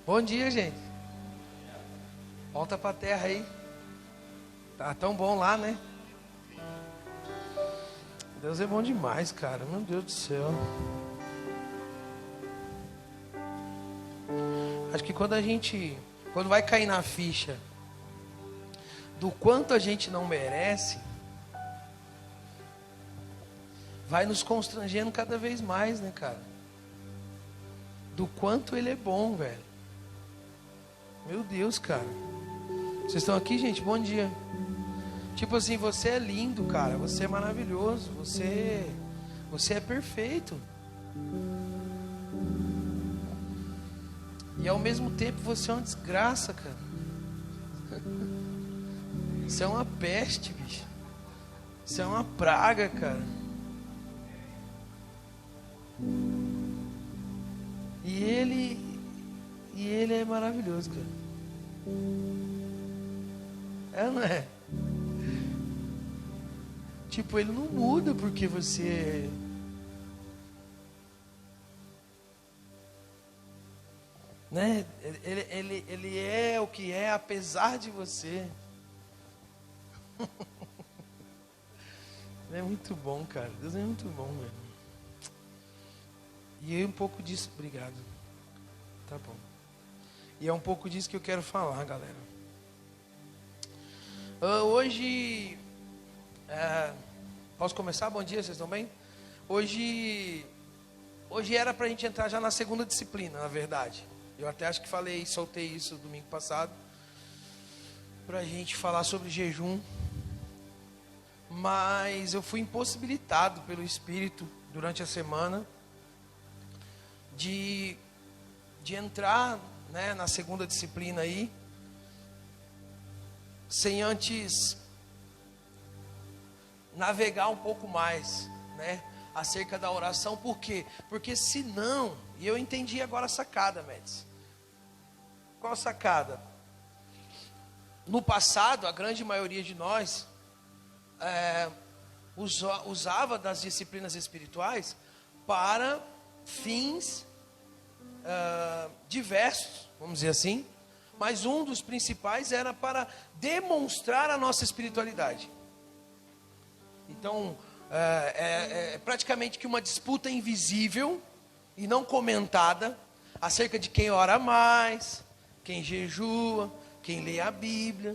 Bom dia, gente. Volta pra terra aí. Tá tão bom lá, né? Deus é bom demais, cara. Meu Deus do céu. Acho que quando vai cair na ficha do quanto a gente não merece, vai nos constrangendo cada vez mais, né, cara? Do quanto ele é bom, velho. Meu Deus, cara. Vocês estão aqui, gente? Bom dia. Tipo assim, você é lindo, cara. Você é maravilhoso. Você é perfeito. E ao mesmo tempo você é uma desgraça, cara. Você é uma peste, bicho. Você é uma praga, cara. E ele é maravilhoso, cara. É, não é? Tipo, ele não muda porque você... né? Ele é o que é, apesar de você. É muito bom, cara. Deus é muito bom, velho. E é um pouco disso... Obrigado. Tá bom. E é um pouco disso que eu quero falar, galera. Hoje... posso começar? Bom dia, vocês estão bem? Hoje era pra gente entrar já na segunda disciplina, na verdade. Eu até acho que soltei isso domingo passado, pra gente falar sobre jejum. Mas eu fui impossibilitado pelo Espírito durante a semana de entrar, né, na segunda disciplina aí, sem antes navegar um pouco mais, né, acerca da oração. Por quê? Porque senão, e eu entendi agora a sacada, Médici. Qual a sacada? No passado, a grande maioria de nós usava das disciplinas espirituais para fins diversos, vamos dizer assim, mas um dos principais era para demonstrar a nossa espiritualidade. Então, é praticamente que uma disputa invisível e não comentada acerca de quem ora mais, quem jejua, quem lê a Bíblia.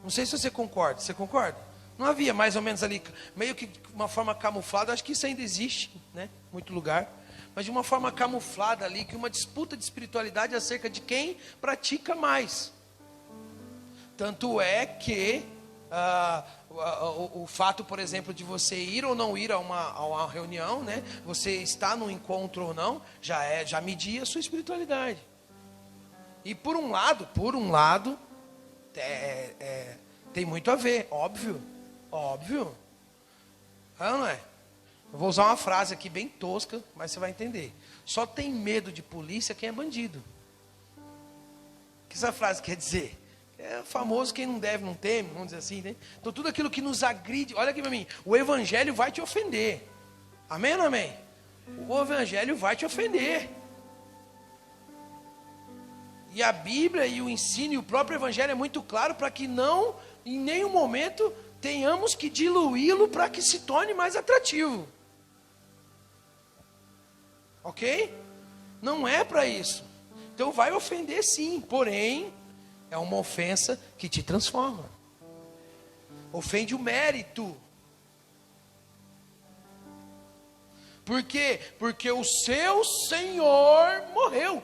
Não sei se você concorda. Você concorda? Não havia mais ou menos ali, meio que uma forma camuflada, acho que isso ainda existe, né? Em muito lugar. Mas de uma forma camuflada ali, que uma disputa de espiritualidade acerca de quem pratica mais. Tanto é que o fato, por exemplo, de você ir ou não ir a uma reunião, né? Você está num encontro ou não, já media a sua espiritualidade. E por um lado, tem muito a ver, óbvio. Não é? Eu vou usar uma frase aqui bem tosca, mas você vai entender. Só tem medo de polícia quem é bandido. O que essa frase quer dizer? É famoso quem não deve, não teme, vamos dizer assim, né? Então tudo aquilo que nos agride, olha aqui para mim, o evangelho vai te ofender. Amém ou não amém? O evangelho vai te ofender. E a Bíblia e o ensino e o próprio evangelho é muito claro para que não, em nenhum momento, tenhamos que diluí-lo para que se torne mais atrativo. Ok? Não é para isso. Então vai ofender sim, porém, é uma ofensa que te transforma. Ofende o mérito. Por quê? Porque o seu Senhor morreu.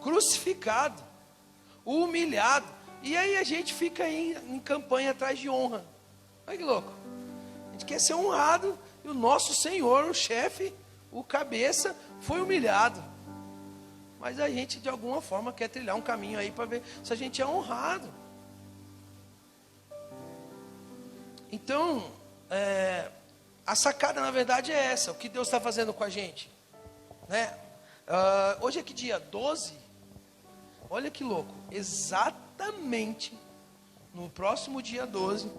Crucificado. Humilhado. E aí a gente fica aí em campanha atrás de honra. Olha que louco. A gente quer ser honrado. E o nosso Senhor, o chefe, o cabeça, foi humilhado. Mas a gente de alguma forma quer trilhar um caminho aí para ver se a gente é honrado. Então, a sacada na verdade é essa. O que Deus está fazendo com a gente, né? Hoje é que dia? 12? Olha que louco. Exatamente no próximo dia 12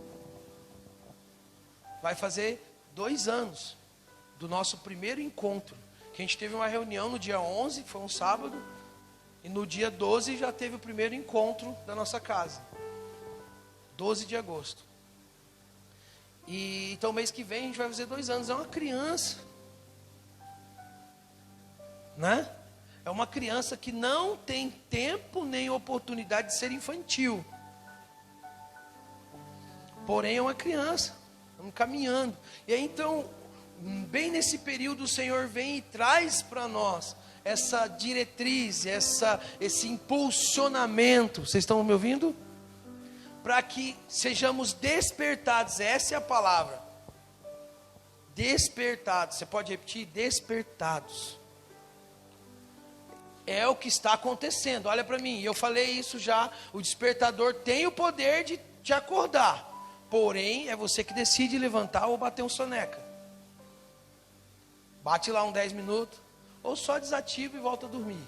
vai fazer 2 anos do nosso primeiro encontro, que Que a gente teve uma reunião no dia 11, que foi um sábado, e no dia 12 já teve o primeiro encontro da nossa casa. 12 de agosto. E então mês que vem a gente vai fazer 2 anos. É uma criança, né? É uma criança que não tem tempo nem oportunidade de ser infantil. Porém é uma criança, estamos caminhando. E aí então, bem nesse período, o Senhor vem e traz para nós essa diretriz, esse impulsionamento. Vocês estão me ouvindo? Para que sejamos despertados, essa é a palavra. Despertados, você pode repetir? Despertados. É o que está acontecendo, olha para mim, eu falei isso já, o despertador tem o poder de te acordar, porém é você que decide levantar ou bater um soneca. Bate lá 10 minutos, ou só desativa e volta a dormir.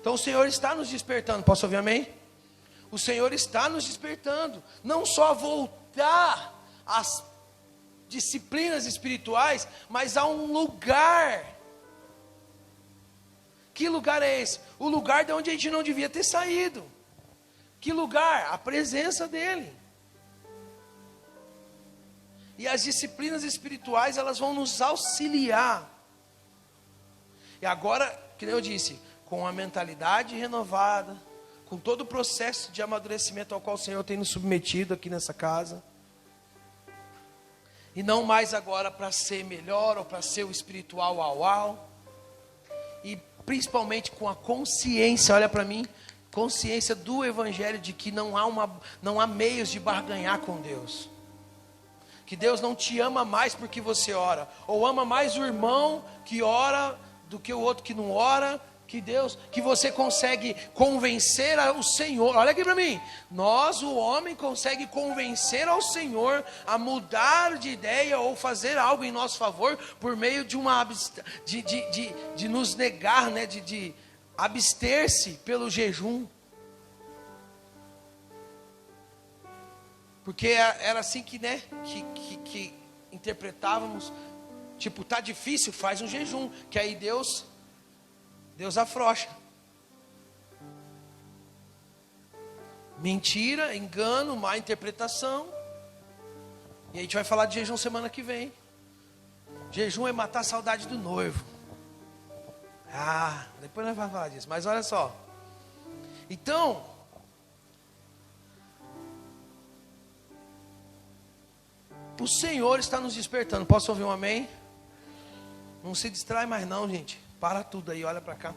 Então o Senhor está nos despertando, posso ouvir amém? O Senhor está nos despertando, não só a voltar às disciplinas espirituais, mas a um lugar. Que lugar é esse? O lugar de onde a gente não devia ter saído. Que lugar? A presença dEle. E as disciplinas espirituais, elas vão nos auxiliar. E agora, como eu disse, com a mentalidade renovada, com todo o processo de amadurecimento ao qual o Senhor tem nos submetido aqui nessa casa. E não mais agora para ser melhor ou para ser o espiritual au-au. E principalmente com a consciência, olha para mim, consciência do Evangelho de que não há meios de barganhar com Deus. Que Deus não te ama mais porque você ora, ou ama mais o irmão que ora do que o outro que não ora. Que você consegue convencer o Senhor, olha aqui para mim, o homem consegue convencer ao Senhor a mudar de ideia ou fazer algo em nosso favor por meio de de nos negar, né, de abster-se pelo jejum. Porque era assim que interpretávamos, tipo, tá difícil, faz um jejum, que aí Deus afrouxa. Mentira, engano, má interpretação. E a gente vai falar de jejum semana que vem. Jejum é matar a saudade do noivo. Depois nós vamos falar disso. Mas olha só. Então, o Senhor está nos despertando. Posso ouvir um amém? Não se distrai mais não, gente. Para tudo aí, olha para cá.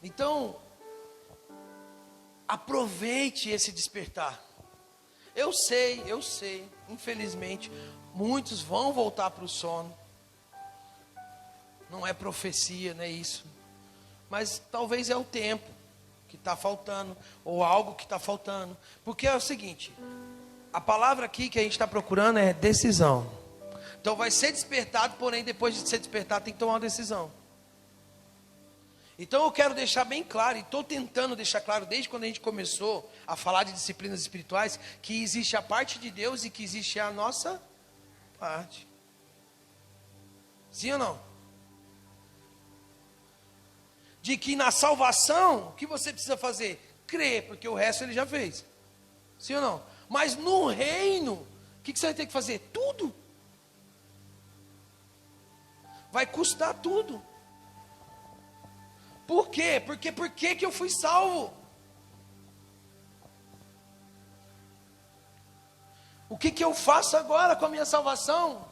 Então, aproveite esse despertar. Eu sei, infelizmente, muitos vão voltar para o sono. Não é profecia, não é isso. Mas talvez é o tempo que está faltando, ou algo que está faltando. Porque é o seguinte, a palavra aqui que a gente está procurando é decisão. Então vai ser despertado, porém depois de ser despertado tem que tomar uma decisão. Então eu quero deixar bem claro, e estou tentando deixar claro desde quando a gente começou a falar de disciplinas espirituais, que existe a parte de Deus e que existe a nossa parte. Sim ou não? De que na salvação, o que você precisa fazer? Crer, porque o resto ele já fez. Sim ou não? Mas no reino, o que você vai ter que fazer? Tudo. Vai custar tudo. Por quê? Porque por que eu fui salvo? O que eu faço agora com a minha salvação?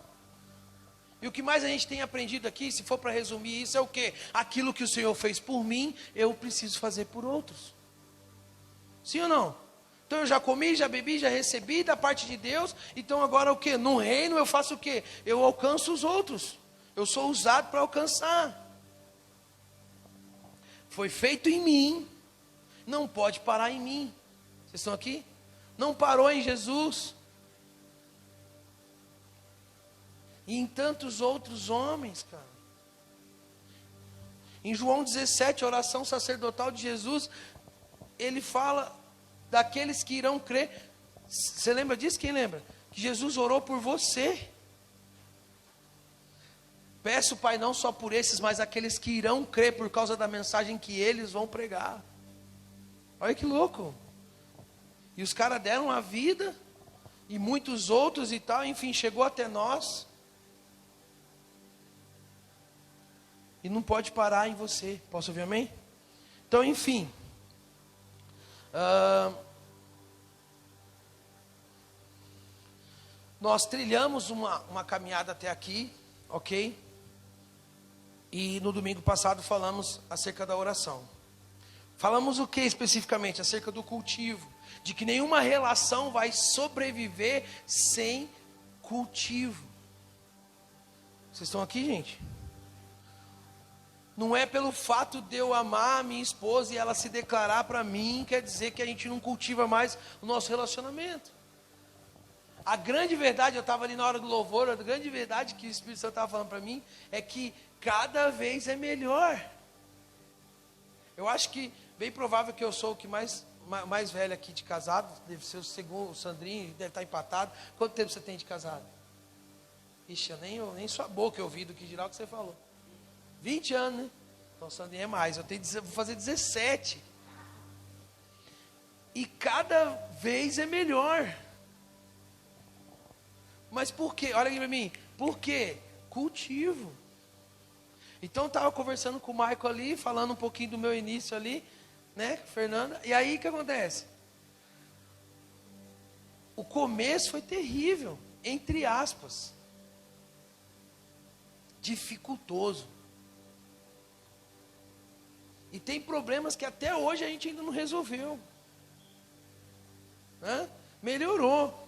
E o que mais a gente tem aprendido aqui, se for para resumir isso, é o quê? Aquilo que o Senhor fez por mim, eu preciso fazer por outros. Sim ou não? Então eu já comi, já bebi, já recebi da parte de Deus. Então agora o quê? No reino eu faço o quê? Eu alcanço os outros. Eu sou usado para alcançar. Foi feito em mim. Não pode parar em mim. Vocês estão aqui? Não parou em Jesus. E em tantos outros homens, cara. Em João 17, a oração sacerdotal de Jesus, ele fala daqueles que irão crer. Você lembra disso? Quem lembra? Que Jesus orou por você. Peço, Pai, não só por esses, mas aqueles que irão crer por causa da mensagem que eles vão pregar. Olha que louco. E os caras deram a vida, e muitos outros e tal, enfim, chegou até nós. E não pode parar em você. Posso ouvir amém? Então, enfim. Nós trilhamos uma caminhada até aqui, ok? E no domingo passado falamos acerca da oração. Falamos o que especificamente? Acerca do cultivo. De que nenhuma relação vai sobreviver sem cultivo. Vocês estão aqui, gente? Não é pelo fato de eu amar a minha esposa e ela se declarar para mim, quer dizer que a gente não cultiva mais o nosso relacionamento. A grande verdade, eu estava ali na hora do louvor, a grande verdade que o Espírito Santo estava falando para mim, é que cada vez é melhor. Eu acho que, bem provável que eu sou o que mais velho aqui de casado, deve ser o segundo, o Sandrinho, deve estar empatado. Quanto tempo você tem de casado? Ixi, nem sua boca eu ouvi do que dirá o que você falou. 20 anos, né? Então o Sandrinho é mais, vou fazer 17. E cada vez é melhor. Mas por quê? Olha aqui para mim. Por quê? Cultivo. Então eu estava conversando com o Michael ali, falando um pouquinho do meu início ali, né, Fernanda? E aí o que acontece? O começo foi terrível, entre aspas. Dificultoso. E tem problemas que até hoje a gente ainda não resolveu. Melhorou.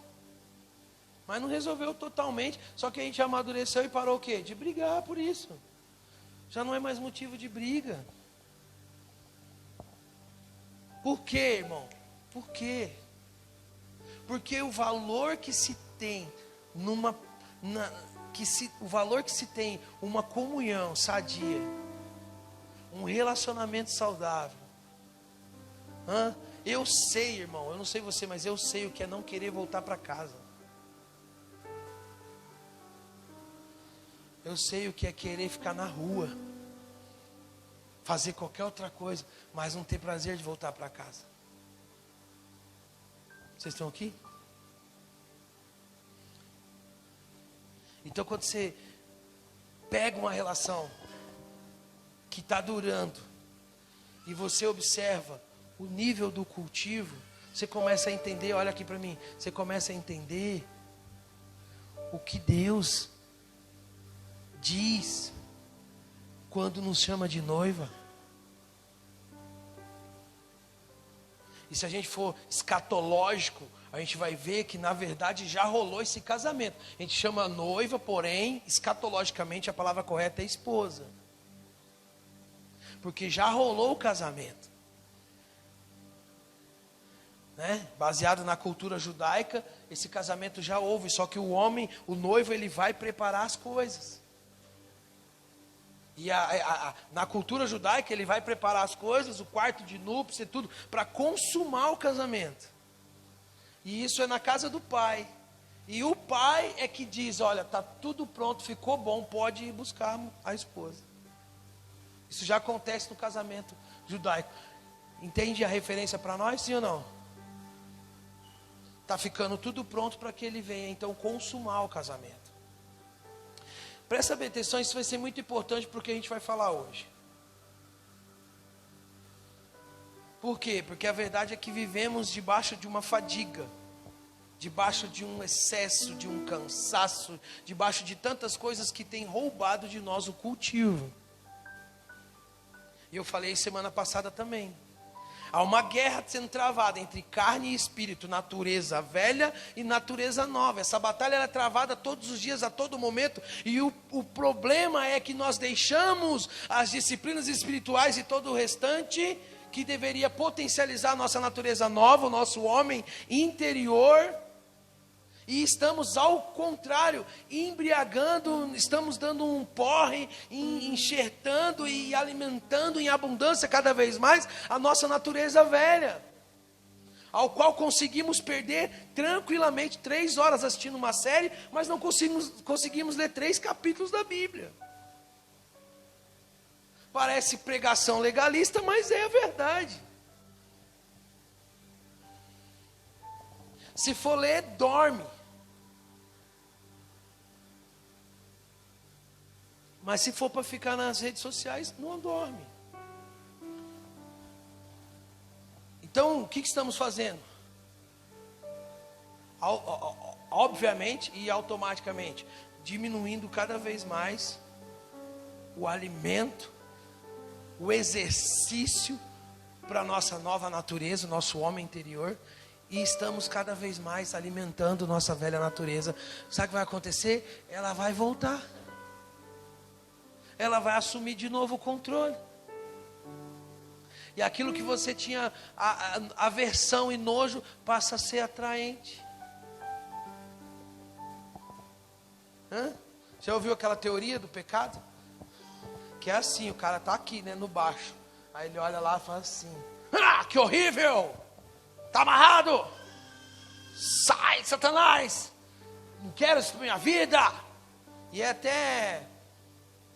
Mas não resolveu totalmente. Só que a gente amadureceu e parou o quê? De brigar por isso. Já não é mais motivo de briga. Por quê, irmão? Por quê? Porque o valor que se tem o valor que se tem uma comunhão sadia, um relacionamento saudável. Eu sei, irmão, eu não sei você, mas eu sei o que é não querer voltar para casa. Eu sei o que é querer ficar na rua, fazer qualquer outra coisa, mas não ter prazer de voltar para casa. Vocês estão aqui? Então quando você pega uma relação que está durando, e você observa o nível do cultivo, você começa a entender, olha aqui para mim, você começa a entender o que Deus diz quando nos chama de noiva. E se a gente for escatológico, a gente vai ver que na verdade já rolou esse casamento. A gente chama noiva, porém, escatologicamente a palavra correta é esposa. Porque já rolou o casamento. Né? Baseado na cultura judaica, esse casamento já houve, só que o homem, o noivo, ele vai preparar as coisas. E na cultura judaica ele vai preparar as coisas, o quarto de núpcias e tudo, para consumar o casamento. E isso é na casa do pai. E o pai é que diz, olha, está tudo pronto, ficou bom, pode ir buscar a esposa. Isso já acontece no casamento judaico. Entende a referência para nós, sim ou não? Está ficando tudo pronto para que ele venha, então, consumar o casamento. Presta bem atenção, isso vai ser muito importante para o que a gente vai falar hoje. Por quê? Porque a verdade é que vivemos debaixo de uma fadiga, debaixo de um excesso, de um cansaço, debaixo de tantas coisas que têm roubado de nós o cultivo. E eu falei semana passada também. Há uma guerra sendo travada entre carne e espírito, natureza velha e natureza nova. Essa batalha é travada todos os dias, a todo momento. E o problema é que nós deixamos as disciplinas espirituais e todo o restante que deveria potencializar a nossa natureza nova, o nosso homem interior. E estamos ao contrário, embriagando, estamos dando um porre, enxertando e alimentando em abundância cada vez mais a nossa natureza velha, ao qual conseguimos perder tranquilamente 3 horas assistindo uma série, mas não conseguimos ler 3 capítulos da Bíblia. Parece pregação legalista, mas é a verdade. Se for ler, dorme. Mas se for para ficar nas redes sociais, não dorme. Então, o que estamos fazendo? Obviamente e automaticamente, diminuindo cada vez mais o alimento, o exercício para a nossa nova natureza, o nosso homem interior. E estamos cada vez mais alimentando nossa velha natureza. Sabe o que vai acontecer? Ela vai voltar. Ela vai assumir de novo o controle. E aquilo que você tinha aversão e nojo passa a ser atraente. Já ouviu aquela teoria do pecado? Que é assim, o cara está aqui, né, no baixo. Aí ele olha lá e fala assim: ah, que horrível! Está amarrado! Sai, Satanás! Não quero isso para minha vida! E é até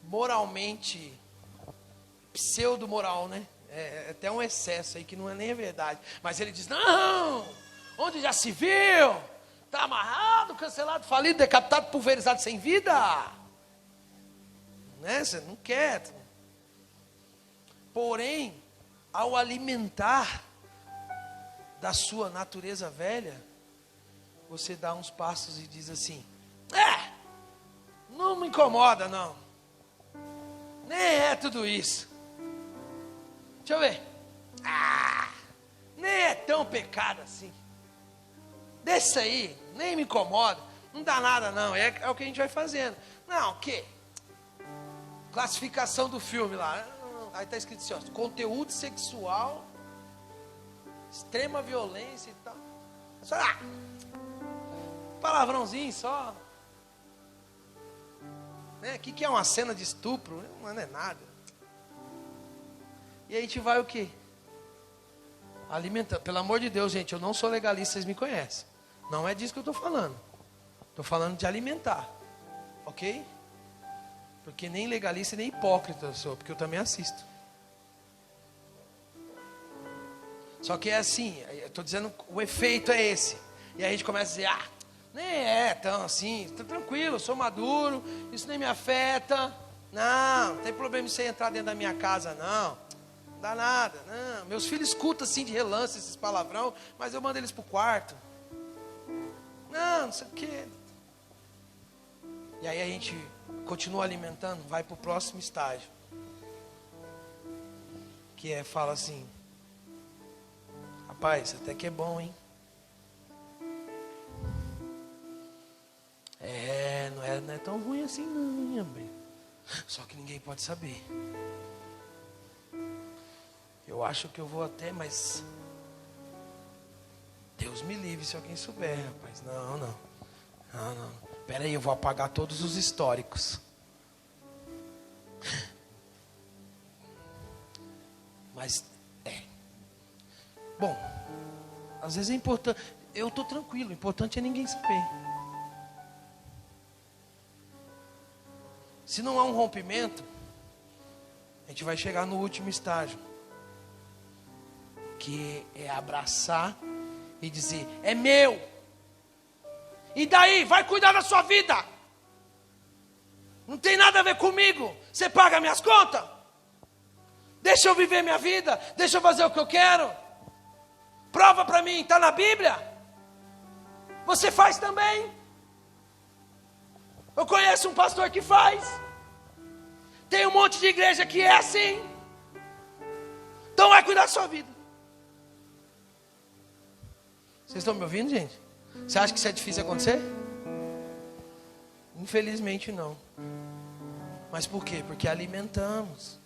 moralmente pseudo-moral, né? É até um excesso aí que não é nem a verdade. Mas ele diz: não! Onde já se viu? Está amarrado, cancelado, falido, decapitado, pulverizado, sem vida. Né? Você não quer. Porém, ao alimentar da sua natureza velha, você dá uns passos e diz assim: não me incomoda não. Nem é tudo isso. Deixa eu ver. Nem é tão pecado assim. Desse aí, nem me incomoda. Não dá nada não. É o que a gente vai fazendo. Não, o quê? Classificação do filme lá. Aí está escrito assim, ó, conteúdo sexual, extrema violência e tal. Só, palavrãozinho só. Né? O que é uma cena de estupro? Não é nada. E a gente vai o quê? Alimentando. Pelo amor de Deus, gente, eu não sou legalista, vocês me conhecem. Não é disso que eu estou falando. Estou falando de alimentar. Ok? Porque nem legalista nem hipócrita eu sou, porque eu também assisto. Só que é assim, eu estou dizendo, o efeito é esse. E aí a gente começa a dizer, nem é tão assim, estou tranquilo, eu sou maduro, isso nem me afeta. Não tem problema em você entrar dentro da minha casa, não. Não dá nada, não. Meus filhos escutam assim de relance esses palavrão, mas eu mando eles para o quarto. Não sei o quê. E aí a gente continua alimentando, vai para o próximo estágio. Que é, fala assim: rapaz, até que é bom, hein? Não é tão ruim assim não, minha bem. Só que ninguém pode saber. Eu acho que eu vou até, mas Deus me livre se alguém souber, rapaz. Não. Espera aí, eu vou apagar todos os históricos. Mas, bom, às vezes é importante. Eu estou tranquilo, o importante é ninguém saber. Se não há um rompimento, a gente vai chegar no último estágio, que é abraçar e dizer: é meu. E daí? Vai cuidar da sua vida. Não tem nada a ver comigo. Você paga minhas contas. Deixa eu viver minha vida. Deixa eu fazer o que eu quero. Prova para mim, está na Bíblia. Você faz também. Eu conheço um pastor que faz. Tem um monte de igreja que é assim. Então vai cuidar da sua vida. Vocês estão me ouvindo, gente? Você acha que isso é difícil acontecer? Infelizmente não. Mas por quê? Porque alimentamos.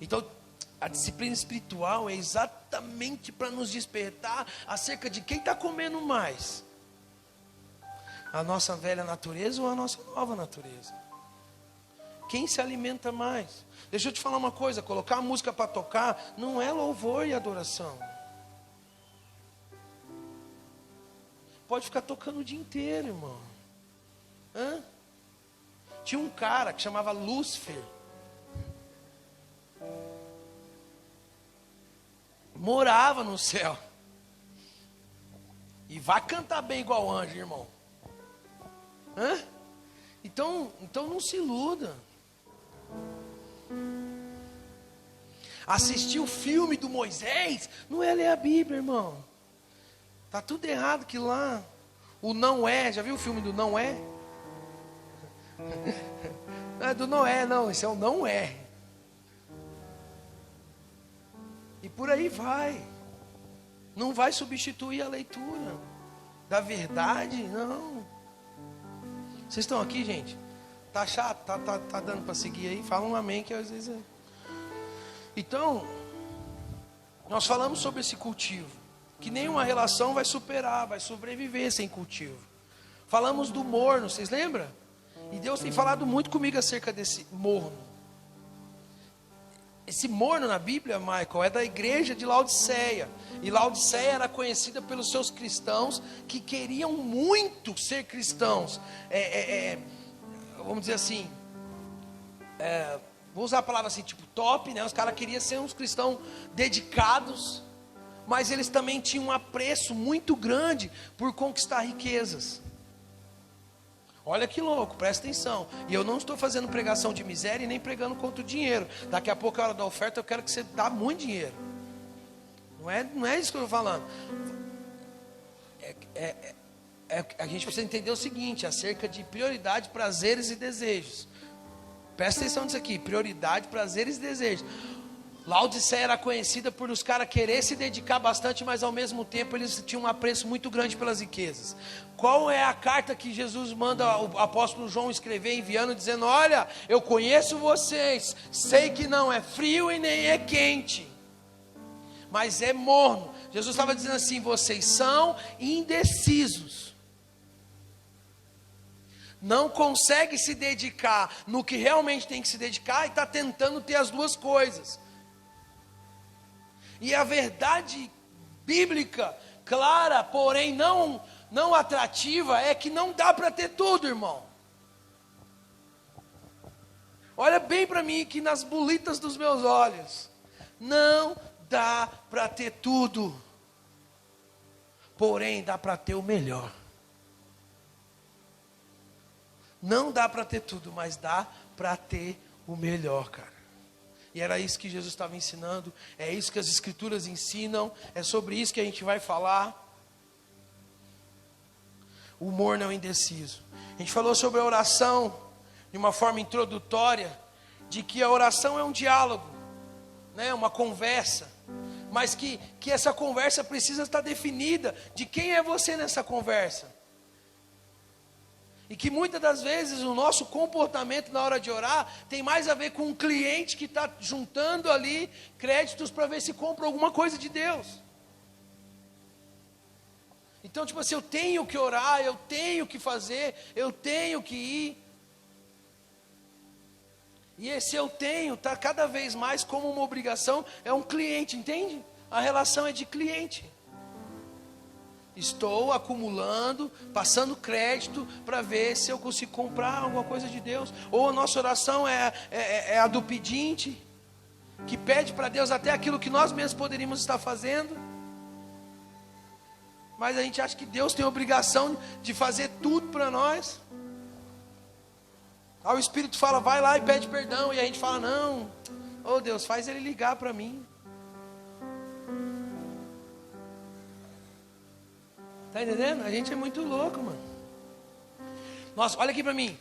Então, a disciplina espiritual é exatamente para nos despertar acerca de quem está comendo mais. A nossa velha natureza ou a nossa nova natureza? Quem se alimenta mais? Deixa eu te falar uma coisa, colocar a música para tocar não é louvor e adoração. Pode ficar tocando o dia inteiro, irmão. Tinha um cara que chamava Lúcifer. morava no céu. E vai cantar bem igual anjo, irmão. Hã? Então não se iluda. Assistir o filme do Moisés não é ler a Bíblia, irmão. Tá tudo errado que lá. O Não É, já viu o filme do Não É? Não é do Noé, não, esse é o Não É. E por aí vai. Não vai substituir a leitura da verdade, não. Vocês estão aqui, gente? Tá chato? Tá dando para seguir aí? Fala um amém que às vezes... Então, nós falamos sobre esse cultivo, que nenhuma relação vai superar, vai sobreviver sem cultivo. Falamos do morno, vocês lembram? E Deus tem falado muito comigo acerca desse morno. Esse morno na Bíblia, Michael, é da igreja de Laodiceia. E Laodiceia era conhecida pelos seus cristãos que queriam muito ser cristãos. Vamos dizer assim... vou usar a palavra assim, tipo top, né? Os caras queriam ser uns cristãos dedicados, mas eles também tinham um apreço muito grande por conquistar riquezas. Olha que louco, presta atenção. E eu não estou fazendo pregação de miséria e nem pregando contra o dinheiro. Daqui a pouco, a hora da oferta, eu quero que você dê muito dinheiro. Não é isso que eu estou falando. A gente precisa entender o seguinte, acerca de prioridade, prazeres e desejos. Presta atenção nisso aqui, prioridade, prazeres e desejos. Laodiceia era conhecida por os caras querer se dedicar bastante, mas ao mesmo tempo eles tinham um apreço muito grande pelas riquezas. Qual é a carta que Jesus manda o apóstolo João escrever, enviando, dizendo: olha, eu conheço vocês, sei que não é frio e nem é quente, mas é morno. Jesus estava dizendo assim: vocês são indecisos. Não consegue se dedicar no que realmente tem que se dedicar e está tentando ter as duas coisas. E a verdade bíblica, clara, porém não atrativa, é que não dá para ter tudo, irmão. Olha bem para mim aqui nas bolitas dos meus olhos. Não dá para ter tudo, porém dá para ter o melhor. Não dá para ter tudo, mas dá para ter o melhor, cara. E era isso que Jesus estava ensinando, é isso que as Escrituras ensinam, é sobre isso que a gente vai falar. O morno é o indeciso. A gente falou sobre a oração, de uma forma introdutória, de que a oração é um diálogo, né, uma conversa, mas que essa conversa precisa estar definida, de quem é você nessa conversa. E que muitas das vezes o nosso comportamento na hora de orar tem mais a ver com um cliente que está juntando ali créditos para ver se compra alguma coisa de Deus. Então, tipo assim, eu tenho que orar, eu tenho que fazer, eu tenho que ir. E esse eu tenho está cada vez mais como uma obrigação, é um cliente, entende? A relação é de cliente. Estou acumulando, passando crédito para ver se eu consigo comprar alguma coisa de Deus. Ou a nossa oração é a do pedinte, que pede para Deus até aquilo que nós mesmos poderíamos estar fazendo. Mas a gente acha que Deus tem a obrigação de fazer tudo para nós. Aí o Espírito fala, vai lá e pede perdão. E a gente fala, não, oh Deus, faz ele ligar para mim. Está entendendo? A gente é muito louco, mano. Nós, olha aqui para mim.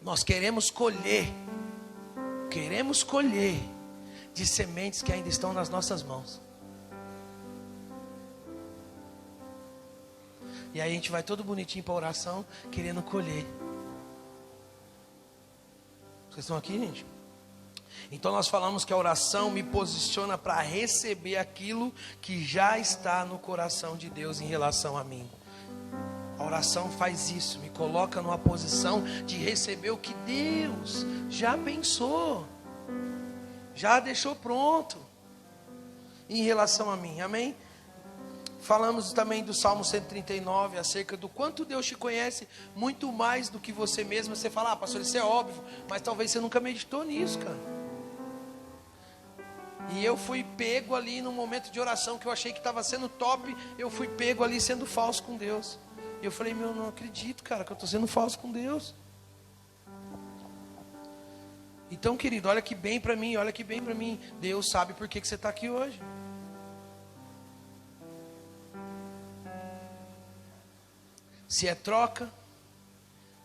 Nós queremos colher de sementes que ainda estão nas nossas mãos. E aí a gente vai todo bonitinho para a oração, querendo colher. Vocês estão aqui, gente? Então nós falamos que a oração me posiciona para receber aquilo que já está no coração de Deus em relação a mim. A oração faz isso, me coloca numa posição de receber o que Deus já pensou, já deixou pronto em relação a mim, amém? Falamos também do Salmo 139, acerca do quanto Deus te conhece, muito mais do que você mesmo. Você fala, pastor, isso é óbvio, mas talvez você nunca meditou nisso, cara. E eu fui pego ali num momento de oração que eu achei que estava sendo top. Eu fui pego ali sendo falso com Deus. E eu falei, meu, não acredito, cara, que eu estou sendo falso com Deus. Então, querido, olha que bem para mim, olha que bem para mim. Deus sabe por que você está aqui hoje. Se é troca,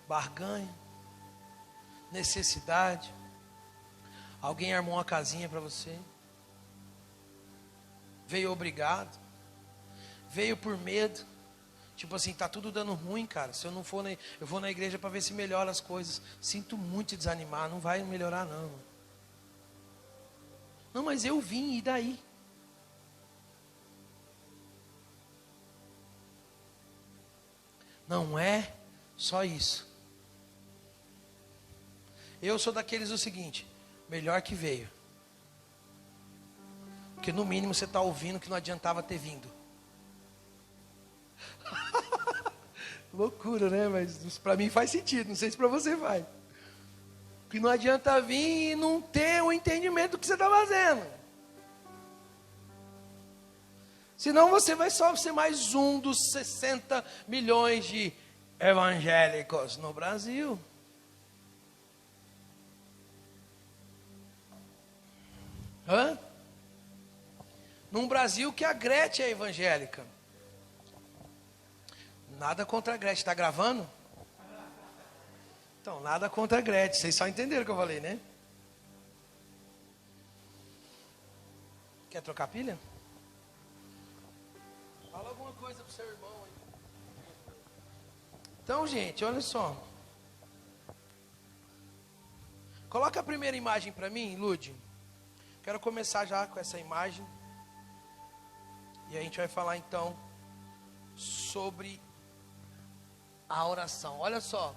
barganha, necessidade, alguém armou uma casinha para você, veio obrigado, veio por medo, tipo assim, tá tudo dando ruim, cara, se eu não for, eu vou na igreja para ver se melhora as coisas, sinto muito te desanimar, não vai melhorar não. Não, mas eu vim, e daí? Não é só isso. Eu sou daqueles o seguinte, melhor que veio. Porque no mínimo você está ouvindo que não adiantava ter vindo. Loucura, né? Mas para mim faz sentido, não sei se para você vai. Que não adianta vir e não ter o entendimento do que você está fazendo. Senão você vai só ser mais um dos 60 milhões de evangélicos no Brasil. Hã? Num Brasil que a Gretchen é evangélica. Nada contra a Gretchen. Está gravando? Então, nada contra a Gretchen. Vocês só entenderam o que eu falei, né? Quer trocar pilha? Fala alguma coisa pro seu irmão aí. Então, gente, olha só. Coloca a primeira imagem para mim, Lud. Quero começar já com essa imagem. E a gente vai falar então sobre a oração. Olha só.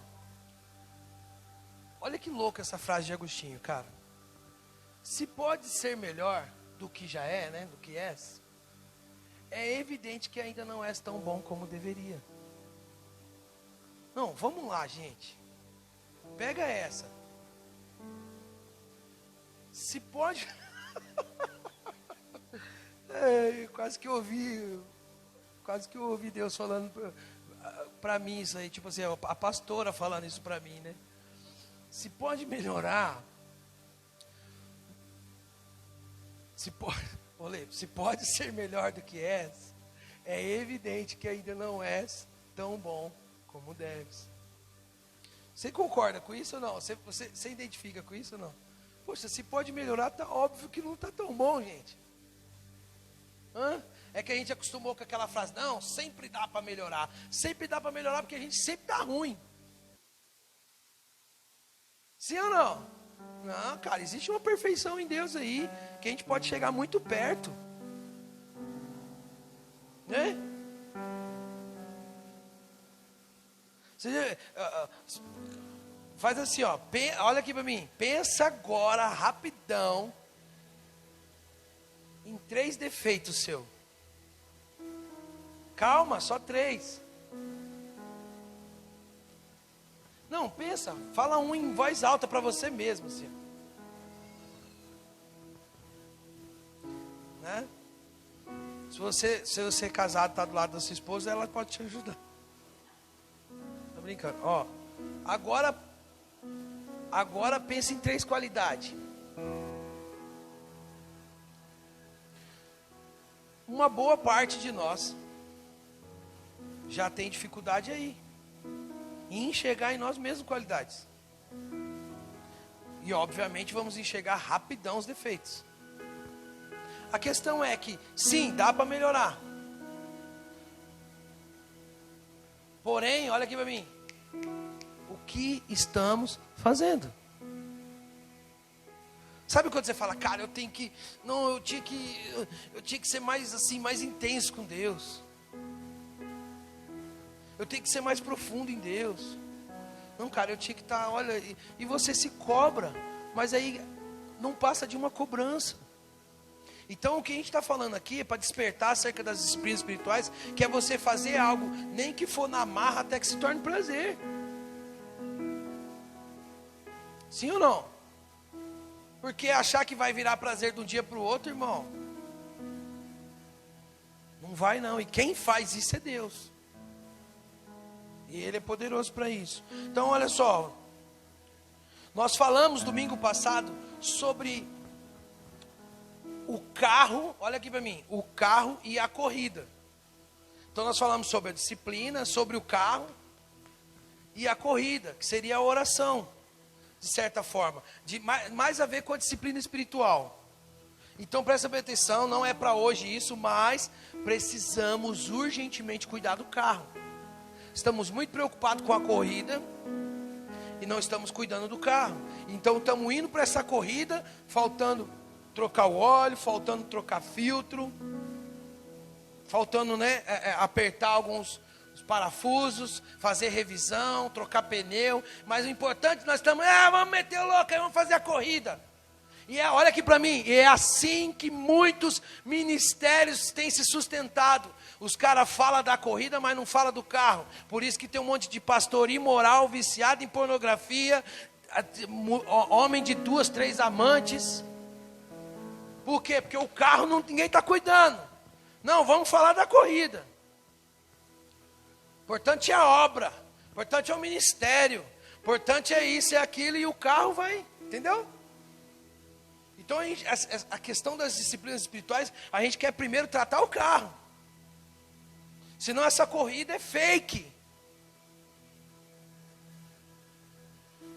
Olha que louca essa frase de Agostinho, cara. Se pode ser melhor do que já é, né? Do que és. É evidente que ainda não és tão bom como deveria. Não, vamos lá, gente. Pega essa. Se pode... quase que eu ouvi Deus falando para mim isso aí. Tipo assim, a pastora falando isso para mim, né? Se pode melhorar... Se pode ser melhor do que és, é evidente que ainda não és tão bom como deves. Você concorda com isso ou não? Você identifica com isso ou não? Poxa, se pode melhorar, tá óbvio que não tá tão bom, gente. É que a gente acostumou com aquela frase, não, sempre dá para melhorar. Sempre dá para melhorar porque a gente sempre tá ruim. Sim ou não? Não, cara, existe uma perfeição em Deus aí, que a gente pode chegar muito perto. Né? Você, faz assim, ó, olha aqui para mim. Pensa agora, rapidão, em 3 defeitos seu. Calma, só 3. Não, pensa, fala um em voz alta para você mesmo, assim. Né? Se você é casado, está do lado da sua esposa, ela pode te ajudar. Tô brincando. Ó, agora pensa em 3 qualidades. Uma boa parte de nós já tem dificuldade aí em enxergar em nós mesmos qualidades. E obviamente vamos enxergar rapidão os defeitos. A questão é que, sim, dá para melhorar. Porém, olha aqui para mim. O que estamos fazendo? Sabe quando você fala, cara, eu tinha que ser mais assim, mais intenso com Deus. Eu tenho que ser mais profundo em Deus. Não, cara, eu tinha que estar, olha, e você se cobra, mas aí não passa de uma cobrança. Então o que a gente está falando aqui é para despertar acerca das disciplinas espirituais, que é você fazer algo, nem que for na marra, até que se torne prazer. Sim ou não? Porque achar que vai virar prazer de um dia para o outro, irmão, não vai não. E quem faz isso é Deus. E Ele é poderoso para isso. Então olha só, nós falamos domingo passado sobre o carro, olha aqui para mim, o carro e a corrida. Então nós falamos sobre a disciplina, sobre o carro e a corrida, que seria a oração, de certa forma, de mais a ver com a disciplina espiritual. Então presta bem atenção, não é para hoje isso, mas precisamos urgentemente cuidar do carro. Estamos muito preocupados com a corrida e não estamos cuidando do carro. Então estamos indo para essa corrida, faltando trocar o óleo, faltando trocar filtro, faltando, né, apertar alguns parafusos, fazer revisão, trocar pneu. Mas o importante, nós estamos, vamos meter o louco, vamos fazer a corrida. E olha aqui para mim, é assim que muitos ministérios têm se sustentado. Os caras falam da corrida, mas não falam do carro. Por isso que tem um monte de pastor imoral, viciado em pornografia, homem de 2, 3 amantes. Por quê? Porque o carro ninguém está cuidando. Não, vamos falar da corrida. Importante é a obra, importante é o ministério, importante é isso, é aquilo, e o carro vai, entendeu? Então a questão das disciplinas espirituais, a gente quer primeiro tratar o carro. Senão essa corrida é fake.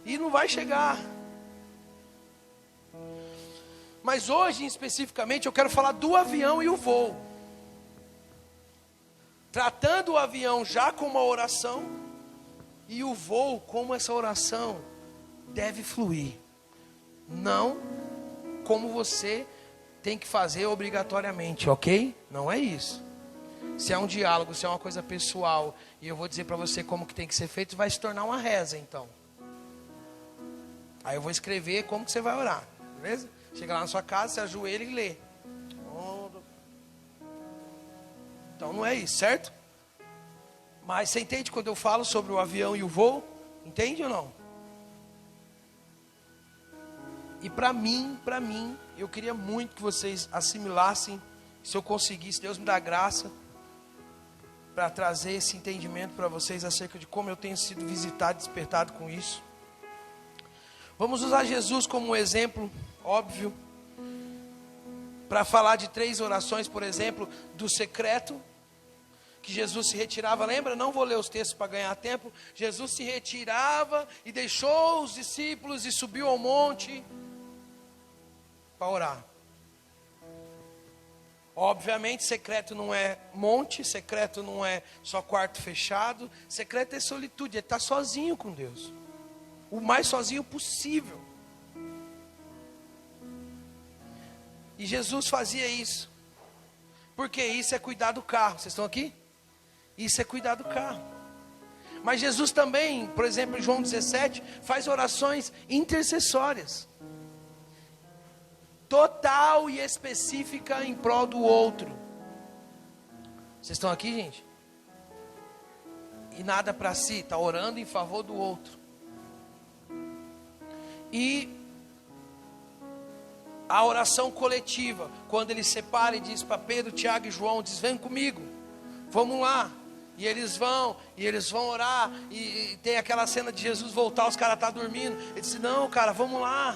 E não vai chegar. Mas hoje, especificamente, eu quero falar do avião e o voo. Tratando o avião já como uma oração, e o voo como essa oração deve fluir. Não como você tem que fazer obrigatoriamente, ok? Não é isso. Se é um diálogo, se é uma coisa pessoal, e eu vou dizer para você como que tem que ser feito, vai se tornar uma reza então. Aí eu vou escrever como que você vai orar, beleza? Chega lá na sua casa, você ajoelha e lê. Então não é isso, certo? Mas você entende quando eu falo sobre o avião e o voo? Entende ou não? E para mim, eu queria muito que vocês assimilassem, se eu conseguisse, Deus me dá graça, para trazer esse entendimento para vocês acerca de como eu tenho sido visitado, despertado com isso. Vamos usar Jesus como um exemplo, óbvio, para falar de 3 orações, por exemplo, do secreto, que Jesus se retirava, lembra? Não vou ler os textos para ganhar tempo. Jesus se retirava e deixou os discípulos e subiu ao monte para orar. Obviamente, secreto não é monte, secreto não é só quarto fechado, secreto é solitude, é estar sozinho com Deus, o mais sozinho possível. E Jesus fazia isso, porque isso é cuidar do carro. Vocês estão aqui? Isso é cuidar do carro. Mas Jesus também, por exemplo, em João 17, faz orações intercessórias, total e específica em prol do outro. Vocês estão aqui, gente? E nada para si, está orando em favor do outro. E a oração coletiva, quando ele separa e diz para Pedro, Tiago e João, diz: vem comigo, vamos lá. E eles vão orar, e tem aquela cena de Jesus voltar, os caras estão dormindo. Ele disse: não, cara, vamos lá.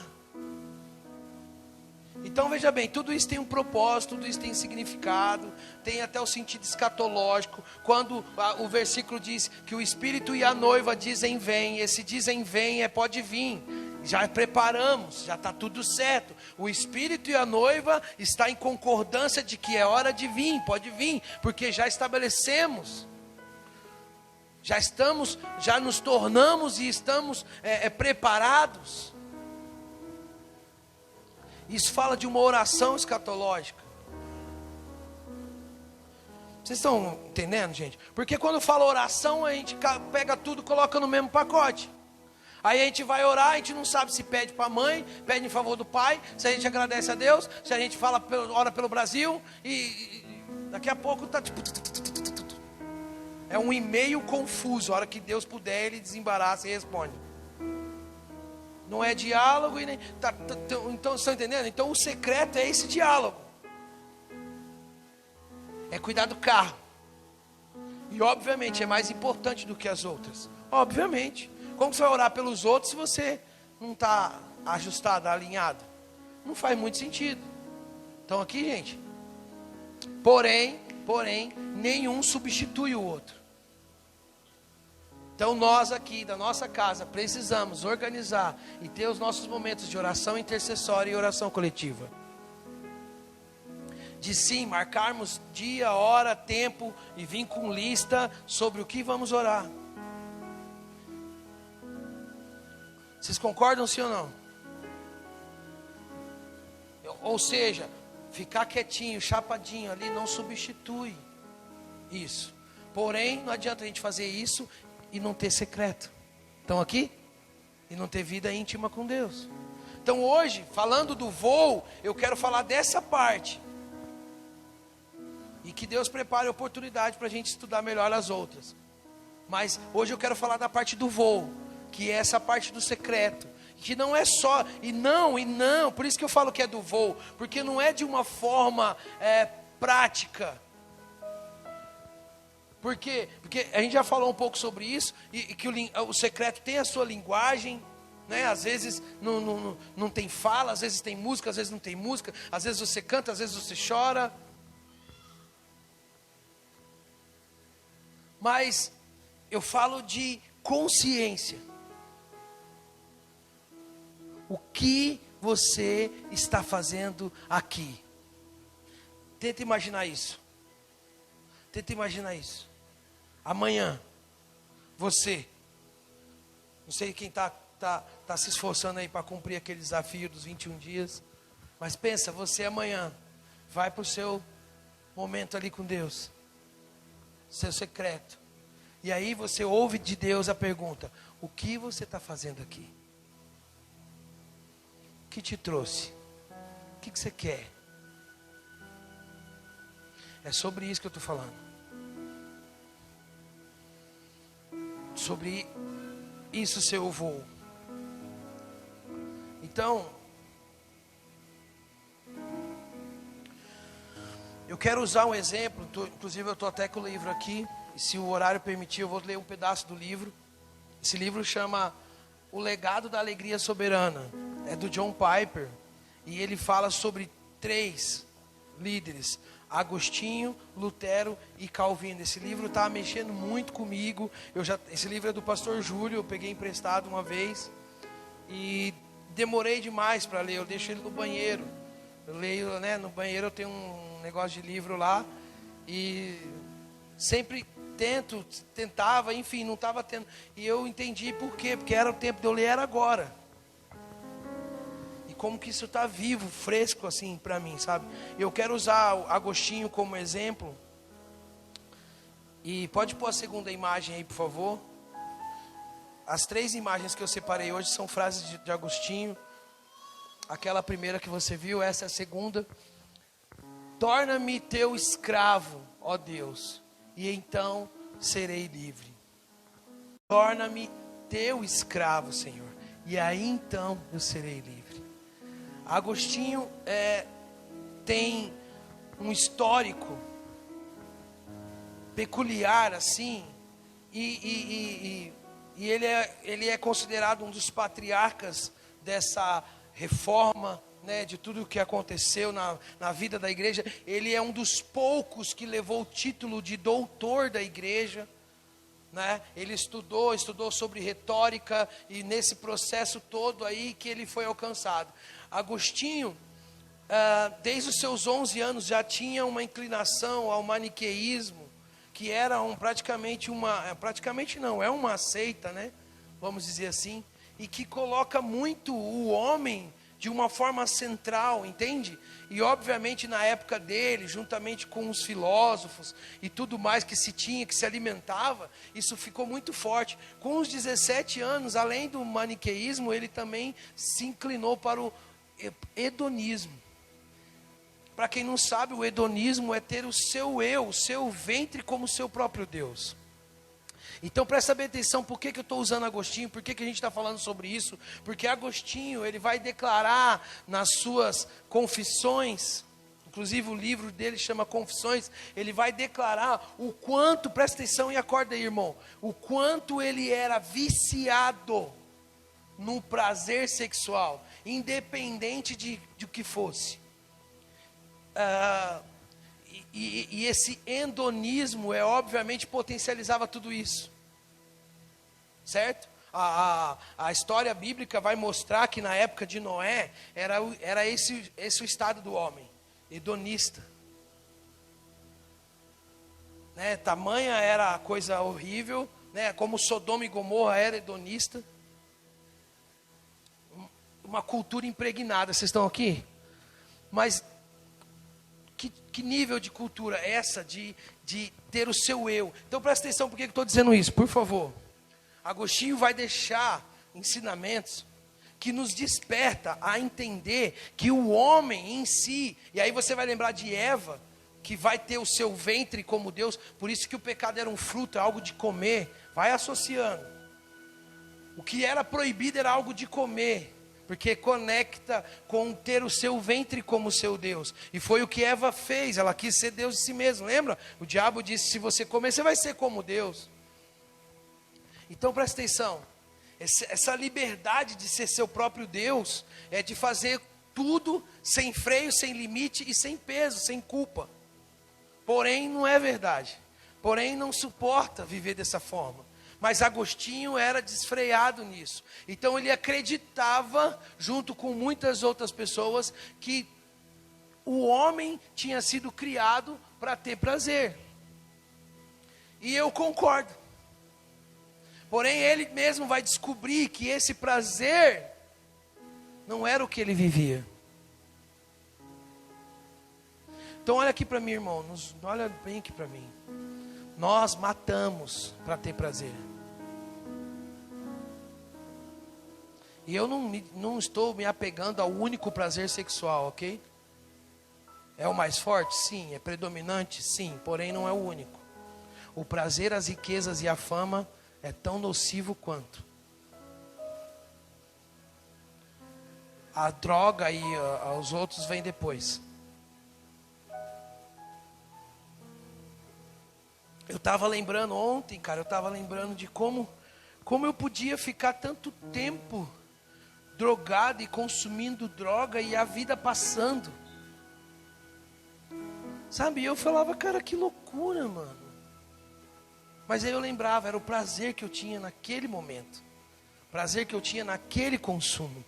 Então veja bem, tudo isso tem um propósito, tudo isso tem significado, tem até o sentido escatológico. Quando o versículo diz que o Espírito e a noiva dizem vem, esse dizem vem é pode vir. Já preparamos, já está tudo certo. O Espírito e a noiva está em concordância de que é hora de vir, pode vir, porque já estabelecemos. Já nos tornamos e estamos preparados. Isso fala de uma oração escatológica. Vocês estão entendendo, gente? Porque quando fala oração, a gente pega tudo e coloca no mesmo pacote. Aí a gente vai orar, a gente não sabe se pede para a mãe, pede em favor do pai, se a gente agradece a Deus, se a gente ora pelo Brasil, e daqui a pouco está tipo... É um e-mail confuso. A hora que Deus puder, Ele desembaraça e responde. Não é diálogo e nem... então, estão entendendo? Então o secreto é esse diálogo. É cuidar do carro. E obviamente é mais importante do que as outras. Obviamente. Como você vai orar pelos outros se você não está ajustado, alinhado? Não faz muito sentido. Então aqui, gente. Porém, nenhum substitui o outro. Então nós aqui da nossa casa precisamos organizar e ter os nossos momentos de oração intercessória e oração coletiva. De sim, marcarmos dia, hora, tempo e vir com lista sobre o que vamos orar. Vocês concordam sim ou não? Ou seja, ficar quietinho, chapadinho ali não substitui isso. Porém, não adianta a gente fazer isso e não ter secreto. Estão aqui? E não ter vida íntima com Deus. Então hoje, falando do voo, eu quero falar dessa parte. E que Deus prepare a oportunidade para a gente estudar melhor as outras. Mas hoje eu quero falar da parte do voo, que é essa parte do secreto. Que não é só, e não, por isso que eu falo que é do voo, porque não é de uma forma prática. Por quê? Porque a gente já falou um pouco sobre isso, e que o secreto tem a sua linguagem, né? Às vezes não tem fala, às vezes tem música, às vezes não tem música, às vezes você canta, às vezes você chora. Mas eu falo de consciência. O que você está fazendo aqui? Tenta imaginar isso. Tenta imaginar isso. Amanhã, você, não sei quem está se esforçando aí para cumprir aquele desafio dos 21 dias, mas pensa, você amanhã vai para o seu momento ali com Deus, seu secreto, e aí você ouve de Deus a pergunta: o que você está fazendo aqui? O que te trouxe? O que você quer? É sobre isso que eu estou falando. Sobre isso seu voo. Então, eu quero usar um exemplo. Inclusive eu estou até com o livro aqui. E se o horário permitir, eu vou ler um pedaço do livro. Esse livro chama O Legado da Alegria Soberana. É do John Piper. E ele fala sobre 3 líderes: Agostinho, Lutero e Calvino. Esse livro está mexendo muito comigo. Esse livro é do pastor Júlio, eu peguei emprestado uma vez. E demorei demais para ler, eu deixo ele no banheiro. Eu leio, né, no banheiro eu tenho um negócio de livro lá. E sempre tentava, enfim, não estava tendo. E eu entendi por quê, porque era o tempo de eu ler, era agora. Como que isso está vivo, fresco assim para mim, sabe? Eu quero usar o Agostinho como exemplo. E pode pôr a segunda imagem aí, por favor. As 3 imagens que eu separei hoje são frases de Agostinho. Aquela primeira que você viu, essa é a segunda. Torna-me teu escravo, ó Deus, e então serei livre. Torna-me teu escravo, Senhor, e aí então eu serei livre. Agostinho tem um histórico peculiar assim, e ele é considerado um dos patriarcas dessa reforma, né, de tudo o que aconteceu na vida da igreja. Ele é um dos poucos que levou o título de doutor da igreja. Né? Ele estudou sobre retórica, e nesse processo todo aí que ele foi alcançado. Agostinho, desde os seus 11 anos já tinha uma inclinação ao maniqueísmo, que era praticamente não, é uma seita, né? Vamos dizer assim, e que coloca muito o homem de uma forma central, entende? E obviamente na época dele, juntamente com os filósofos e tudo mais que se tinha, que se alimentava, isso ficou muito forte. Com os 17 anos, além do maniqueísmo, ele também se inclinou para o hedonismo. Para quem não sabe, o hedonismo é ter o seu eu, o seu ventre como seu próprio Deus. Então presta bem atenção, por que eu estou usando Agostinho, por que a gente está falando sobre isso? Porque Agostinho, ele vai declarar nas suas confissões, inclusive o livro dele chama Confissões, ele vai declarar o quanto, presta atenção e acorda aí, irmão, o quanto ele era viciado no prazer sexual, independente de o que fosse. E esse hedonismo obviamente potencializava tudo isso, certo? A história bíblica vai mostrar que na época de Noé era esse o estado do homem, hedonista, né? Tamanha era a coisa horrível, né? Como Sodoma e Gomorra era hedonista, uma cultura impregnada. Vocês estão aqui? Mas que nível de cultura é essa de ter o seu eu? Então presta atenção, por que eu estou dizendo isso, por favor. Agostinho vai deixar ensinamentos que nos desperta a entender que o homem em si, e aí você vai lembrar de Eva, que vai ter o seu ventre como Deus, por isso que o pecado era um fruto, é algo de comer, vai associando. O que era proibido era algo de comer, porque conecta com ter o seu ventre como seu Deus. E foi o que Eva fez, ela quis ser Deus de si mesma, lembra? O diabo disse, se você comer, você vai ser como Deus. Então presta atenção, essa liberdade de ser seu próprio Deus, é de fazer tudo sem freio, sem limite e sem peso, sem culpa. Porém não é verdade, porém não suporta viver dessa forma. Mas Agostinho era desfreado nisso. Então ele acreditava, junto com muitas outras pessoas, que o homem tinha sido criado para ter prazer. E eu concordo. Porém ele mesmo vai descobrir que esse prazer não era o que ele vivia. Então olha aqui para mim, irmão, olha bem aqui para mim. Nós matamos para ter prazer. E eu não estou me apegando ao único prazer sexual, ok? É o mais forte? Sim. É predominante? Sim. Porém não é o único. O prazer, as riquezas e a fama é tão nocivo quanto. A droga e os outros vêm depois. Eu estava lembrando ontem, cara, eu estava lembrando de como eu podia ficar tanto tempo drogado e consumindo droga e a vida passando. Sabe, eu falava, cara, que loucura, mano. Mas aí eu lembrava, era o prazer que eu tinha naquele momento. Prazer que eu tinha naquele consumo.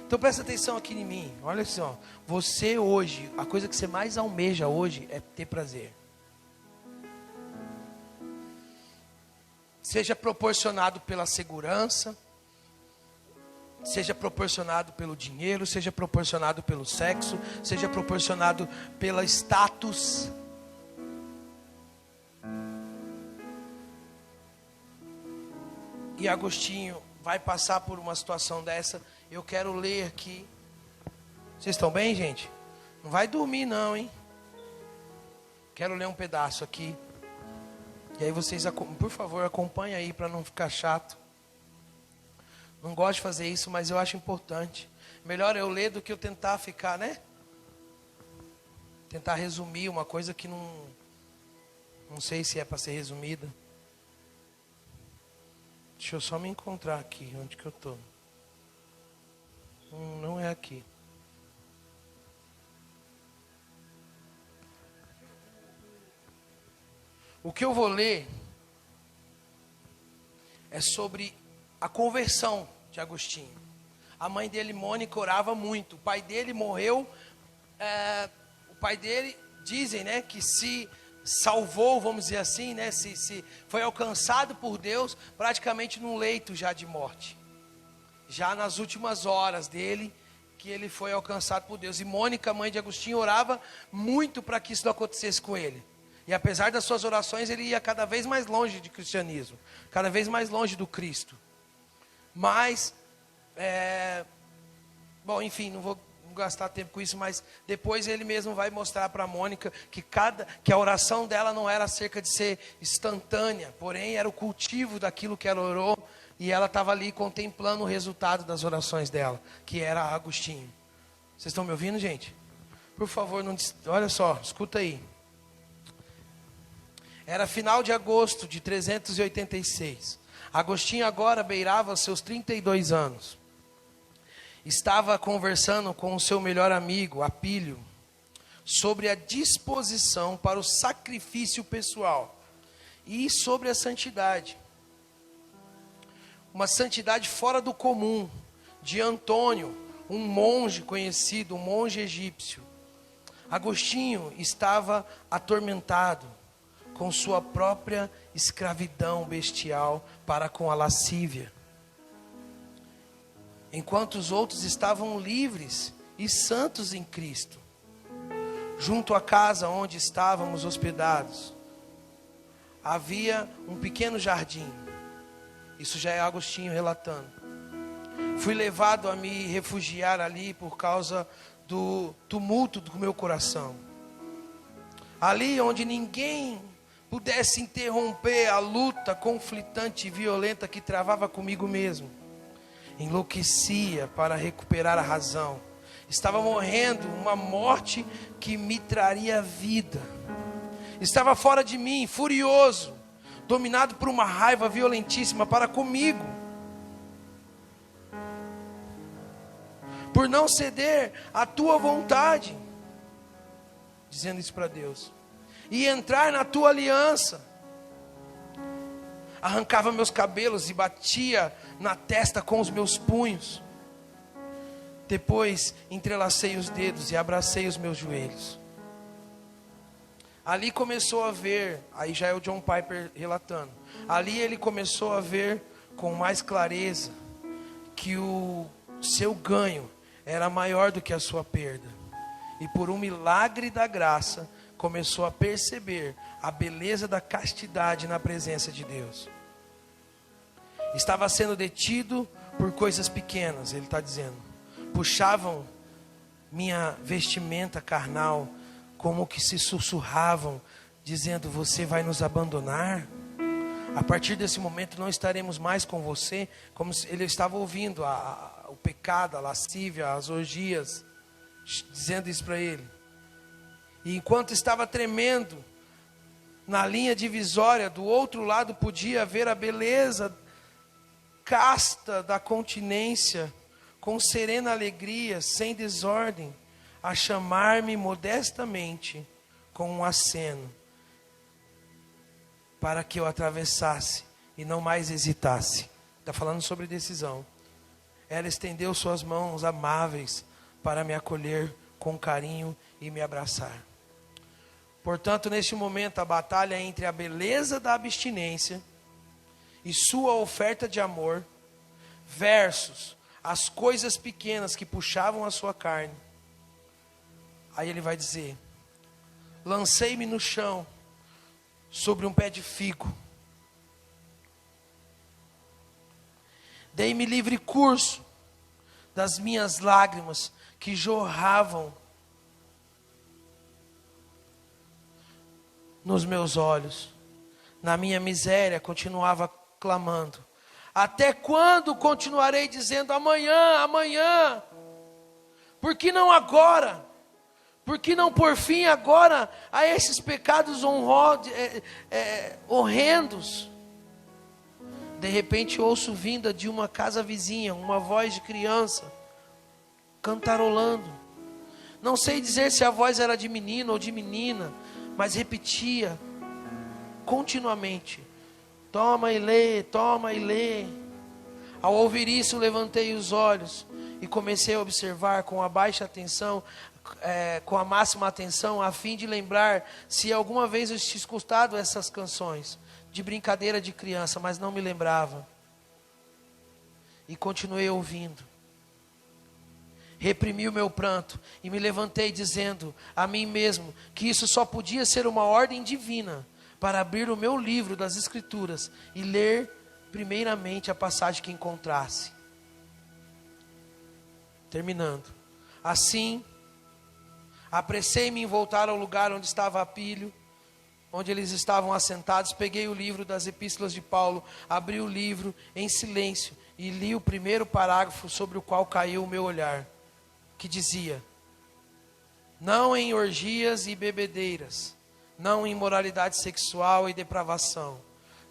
Então presta atenção aqui em mim. Olha só, você hoje, a coisa que você mais almeja hoje é ter prazer. Seja proporcionado pela segurança, seja proporcionado pelo dinheiro, seja proporcionado pelo sexo, seja proporcionado pelo status. E Agostinho vai passar por uma situação dessa. Eu quero ler aqui. Vocês estão bem, gente? Não vai dormir não, hein? Quero ler um pedaço aqui. E aí vocês, por favor, acompanhem aí para não ficar chato. Não gosto de fazer isso, mas eu acho importante. Melhor eu ler do que eu tentar ficar, né? Tentar resumir uma coisa que não sei se é para ser resumida. Deixa eu só me encontrar aqui, onde que eu estou. Não é aqui. O que eu vou ler é sobre a conversão de Agostinho. A mãe dele, Mônica, orava muito. O pai dele morreu. O pai dele, dizem, né, que se salvou, vamos dizer assim, né, se foi alcançado por Deus, praticamente num leito já de morte. Já nas últimas horas dele, que ele foi alcançado por Deus. E Mônica, mãe de Agostinho, orava muito para que isso não acontecesse com ele. E apesar das suas orações, ele ia cada vez mais longe do cristianismo, cada vez mais longe do Cristo. Mas, bom, enfim, não vou Vamos gastar tempo com isso, mas depois ele mesmo vai mostrar para a Mônica que a oração dela não era acerca de ser instantânea, porém era o cultivo daquilo que ela orou, e ela estava ali contemplando o resultado das orações dela, que era Agostinho. Vocês estão me ouvindo, gente? Por favor, olha só, escuta aí. Era final de agosto de 386. Agostinho agora beirava seus 32 anos. Estava conversando com o seu melhor amigo, Apílio, sobre a disposição para o sacrifício pessoal e sobre a santidade. Uma santidade fora do comum, de Antônio, um monge conhecido, um monge egípcio. Agostinho estava atormentado com sua própria escravidão bestial para com a lascívia, enquanto os outros estavam livres e santos em Cristo. Junto à casa onde estávamos hospedados, havia um pequeno jardim. Isso já é Agostinho relatando. Fui levado a me refugiar ali por causa do tumulto do meu coração. Ali onde ninguém pudesse interromper a luta conflitante e violenta que travava comigo mesmo. Enlouquecia para recuperar a razão. Estava morrendo uma morte que me traria vida. Estava fora de mim, furioso, dominado por uma raiva violentíssima para comigo. Por não ceder à tua vontade, dizendo isso para Deus, e entrar na tua aliança. Arrancava meus cabelos e batia na testa com os meus punhos. Depois entrelacei os dedos e abracei os meus joelhos. Ali começou a ver, aí já é o John Piper relatando, ali ele começou a ver com mais clareza que o seu ganho era maior do que a sua perda. E por um milagre da graça, começou a perceber a beleza da castidade na presença de Deus. Estava sendo detido por coisas pequenas, ele está dizendo. Puxavam minha vestimenta carnal, como que se sussurravam, dizendo: você vai nos abandonar? A partir desse momento não estaremos mais com você. Como se ele estava ouvindo o pecado, a lascívia, as orgias, dizendo isso para ele. E enquanto estava tremendo, na linha divisória, do outro lado podia ver a beleza casta da continência, com serena alegria, sem desordem, a chamar-me modestamente com um aceno, para que eu atravessasse e não mais hesitasse. Está falando sobre decisão. Ela estendeu suas mãos amáveis para me acolher com carinho e me abraçar. Portanto, neste momento, a batalha entre a beleza da abstinência e sua oferta de amor, versus as coisas pequenas que puxavam a sua carne. Aí ele vai dizer: lancei-me no chão, sobre um pé de figo. Dei-me livre curso das minhas lágrimas que jorravam nos meus olhos. Na minha miséria continuava clamando: até quando continuarei dizendo amanhã, amanhã? Por que não agora? Por que não por fim agora a esses pecados horrendos? De repente ouço vinda de uma casa vizinha uma voz de criança cantarolando. Não sei dizer se a voz era de menino ou de menina, mas repetia continuamente: toma e lê, toma e lê. Ao ouvir isso, levantei os olhos e comecei a observar com a baixa atenção, com a máxima atenção, a fim de lembrar se alguma vez eu tinha escutado essas canções de brincadeira de criança, mas não me lembrava. E continuei ouvindo. Reprimi o meu pranto e me levantei dizendo a mim mesmo que isso só podia ser uma ordem divina para abrir o meu livro das Escrituras e ler primeiramente a passagem que encontrasse. Terminando. Assim, apressei-me em voltar ao lugar onde estava Apílio, onde eles estavam assentados. Peguei o livro das epístolas de Paulo, abri o livro em silêncio e li o primeiro parágrafo sobre o qual caiu o meu olhar, que dizia: não em orgias e bebedeiras, não em imoralidade sexual e depravação,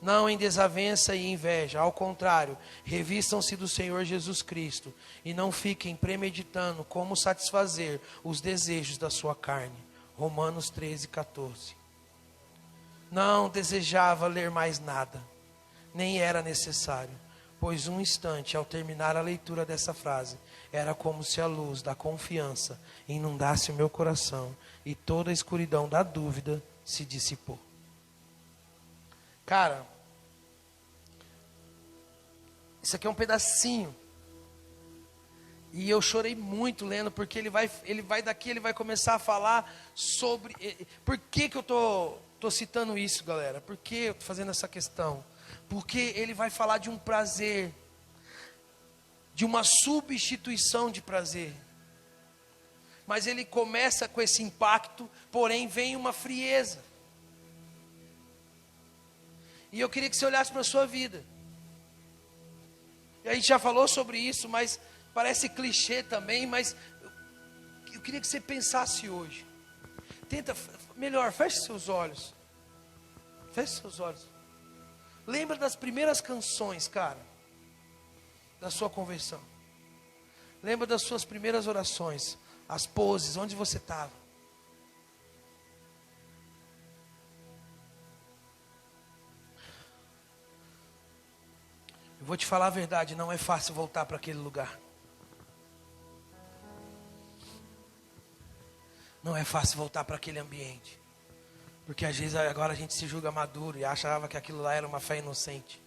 não em desavença e inveja. Ao contrário, revistam-se do Senhor Jesus Cristo e não fiquem premeditando como satisfazer os desejos da sua carne. Romanos 13:14. Não desejava ler mais nada, nem era necessário, pois um instante, ao terminar a leitura dessa frase, era como se a luz da confiança inundasse o meu coração e toda a escuridão da dúvida se dissipou. Cara, isso aqui é um pedacinho. E eu chorei muito lendo, porque ele vai daqui, ele vai começar a falar sobre... Por que eu tô citando isso, galera? Por que eu tô fazendo essa questão? Porque ele vai falar de um prazer, de uma substituição de prazer. Mas ele começa com esse impacto, porém vem uma frieza. E eu queria que você olhasse para a sua vida. E a gente já falou sobre isso, mas parece clichê também, mas eu queria que você pensasse hoje. Tenta, melhor, feche seus olhos. Feche seus olhos. Lembra das primeiras canções, cara, da sua conversão. Lembra das suas primeiras orações, as poses, onde você estava. Eu vou te falar a verdade, não é fácil voltar para aquele lugar. Não é fácil voltar para aquele ambiente. Porque às vezes agora a gente se julga maduro e achava que aquilo lá era uma fé inocente.